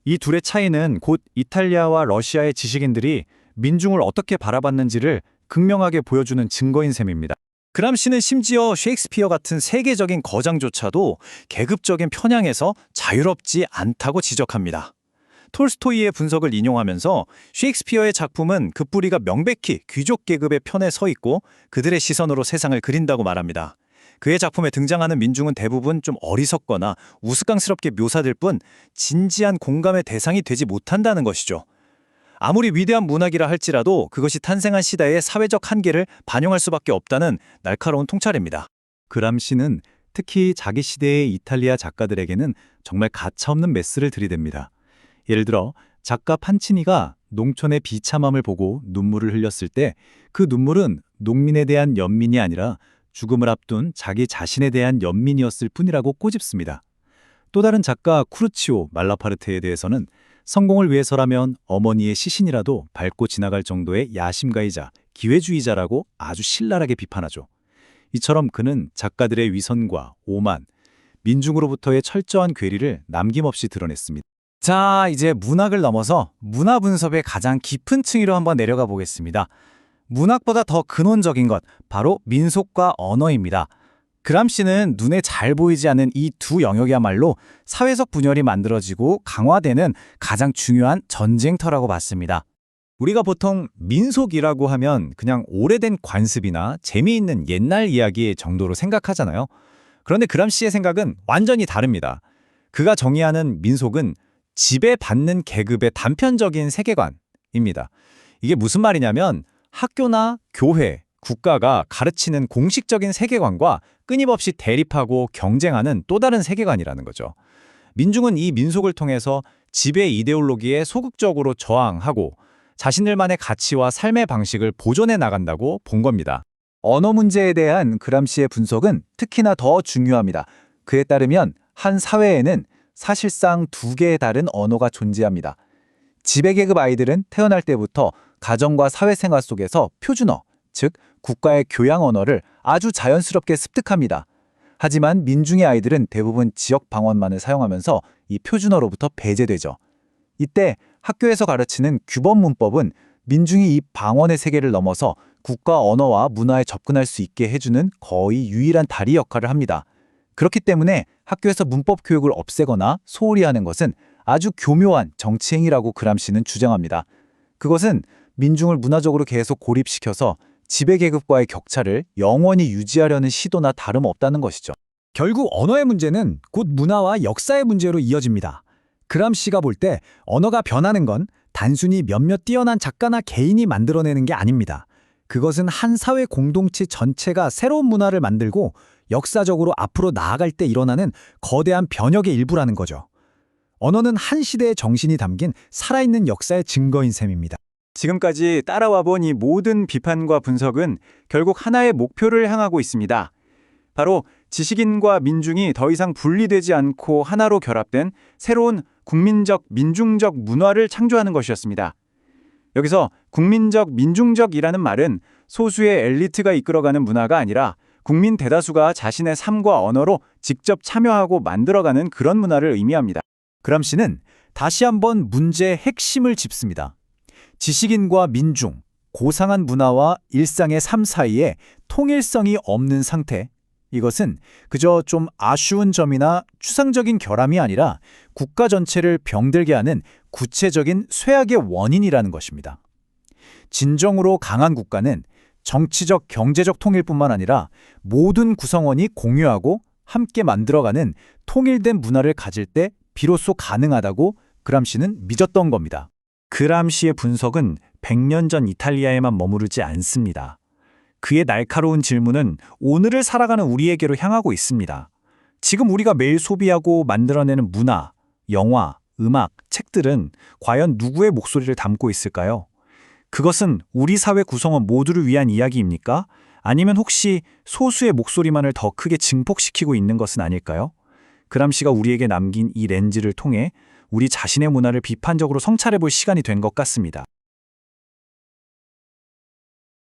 이 둘의 차이는 곧 이탈리아와 러시아의 지식인들이 민중을 어떻게 바라봤는지를 극명하게 보여주는 증거인 셈입니다. 그람시는 심지어 셰익스피어 같은 세계적인 거장조차도 계급적인 편향에서 자유롭지 않다고 지적합니다. 톨스토이의 분석을 인용하면서 셰익스피어의 작품은 그 뿌리가 명백히 귀족 계급의 편에 서 있고 그들의 시선으로 세상을 그린다고 말합니다. 그의 작품에 등장하는 민중은 대부분 좀 어리석거나 우스꽝스럽게 묘사될 뿐 진지한 공감의 대상이 되지 못한다는 것이죠. 아무리 위대한 문학이라 할지라도 그것이 탄생한 시대의 사회적 한계를 반영할 수밖에 없다는 날카로운 통찰입니다. 그람시는 특히 자기 시대의 이탈리아 작가들에게는 정말 가차없는 메스를 들이댑니다. 예를 들어 작가 판치니가 농촌의 비참함을 보고 눈물을 흘렸을 때 그 눈물은 농민에 대한 연민이 아니라 죽음을 앞둔 자기 자신에 대한 연민이었을 뿐이라고 꼬집습니다. 또 다른 작가 쿠르치오 말라파르테에 대해서는 성공을 위해서라면 어머니의 시신이라도 밟고 지나갈 정도의 야심가이자 기회주의자라고 아주 신랄하게 비판하죠. 이처럼 그는 작가들의 위선과 오만, 민중으로부터의 철저한 괴리를 남김없이 드러냈습니다. 자, 이제 문학을 넘어서 문화 분석의 가장 깊은 층위로 한번 내려가 보겠습니다. 문학보다 더 근원적인 것, 바로 민속과 언어입니다. 그람시는 눈에 잘 보이지 않는 이 두 영역이야말로 사회적 분열이 만들어지고 강화되는 가장 중요한 전쟁터라고 봤습니다. 우리가 보통 민속이라고 하면 그냥 오래된 관습이나 재미있는 옛날 이야기 정도로 생각하잖아요. 그런데 그람시의 생각은 완전히 다릅니다. 그가 정의하는 민속은 지배받는 계급의 단편적인 세계관입니다. 이게 무슨 말이냐면 학교나 교회, 국가가 가르치는 공식적인 세계관과 끊임없이 대립하고 경쟁하는 또 다른 세계관이라는 거죠. 민중은 이 민속을 통해서 지배 이데올로기에 소극적으로 저항하고 자신들만의 가치와 삶의 방식을 보존해 나간다고 본 겁니다. 언어 문제에 대한 그람시의 분석은 특히나 더 중요합니다. 그에 따르면 한 사회에는 사실상 두 개의 다른 언어가 존재합니다. 지배계급 아이들은 태어날 때부터 가정과 사회생활 속에서 표준어, 즉 국가의 교양 언어를 아주 자연스럽게 습득합니다. 하지만 민중의 아이들은 대부분 지역 방언만을 사용하면서 이 표준어로부터 배제되죠. 이때 학교에서 가르치는 규범 문법은 민중이 이 방언의 세계를 넘어서 국가 언어와 문화에 접근할 수 있게 해주는 거의 유일한 다리 역할을 합니다. 그렇기 때문에 학교에서 문법 교육을 없애거나 소홀히 하는 것은 아주 교묘한 정치행위라고 그람시는 주장합니다. 그것은 민중을 문화적으로 계속 고립시켜서 지배계급과의 격차를 영원히 유지하려는 시도나 다름없다는 것이죠. 결국 언어의 문제는 곧 문화와 역사의 문제로 이어집니다. 그람시가 볼 때 언어가 변하는 건 단순히 몇몇 뛰어난 작가나 개인이 만들어내는 게 아닙니다. 그것은 한 사회 공동체 전체가 새로운 문화를 만들고 역사적으로 앞으로 나아갈 때 일어나는 거대한 변혁의 일부라는 거죠. 언어는 한 시대의 정신이 담긴 살아있는 역사의 증거인 셈입니다. 지금까지 따라와 본 이 모든 비판과 분석은 결국 하나의 목표를 향하고 있습니다. 바로 지식인과 민중이 더 이상 분리되지 않고 하나로 결합된 새로운 국민적, 민중적 문화를 창조하는 것이었습니다. 여기서 국민적, 민중적이라는 말은 소수의 엘리트가 이끌어가는 문화가 아니라 국민 대다수가 자신의 삶과 언어로 직접 참여하고 만들어가는 그런 문화를 의미합니다. 그람시는 다시 한번 문제의 핵심을 짚습니다. 지식인과 민중, 고상한 문화와 일상의 삶 사이에 통일성이 없는 상태. 이것은 그저 좀 아쉬운 점이나 추상적인 결함이 아니라 국가 전체를 병들게 하는 구체적인 쇠악의 원인이라는 것입니다. 진정으로 강한 국가는 정치적, 경제적 통일뿐만 아니라 모든 구성원이 공유하고 함께 만들어가는 통일된 문화를 가질 때 비로소 가능하다고 그람시는 믿었던 겁니다. 그람시의 분석은 100년 전 이탈리아에만 머무르지 않습니다. 그의 날카로운 질문은 오늘을 살아가는 우리에게로 향하고 있습니다. 지금 우리가 매일 소비하고 만들어내는 문화, 영화, 음악, 책들은 과연 누구의 목소리를 담고 있을까요? 그것은 우리 사회 구성원 모두를 위한 이야기입니까? 아니면 혹시 소수의 목소리만을 더 크게 증폭시키고 있는 것은 아닐까요? 그람시가 우리에게 남긴 이 렌즈를 통해 우리 자신의 문화를 비판적으로 성찰해 볼 시간이 된 것 같습니다.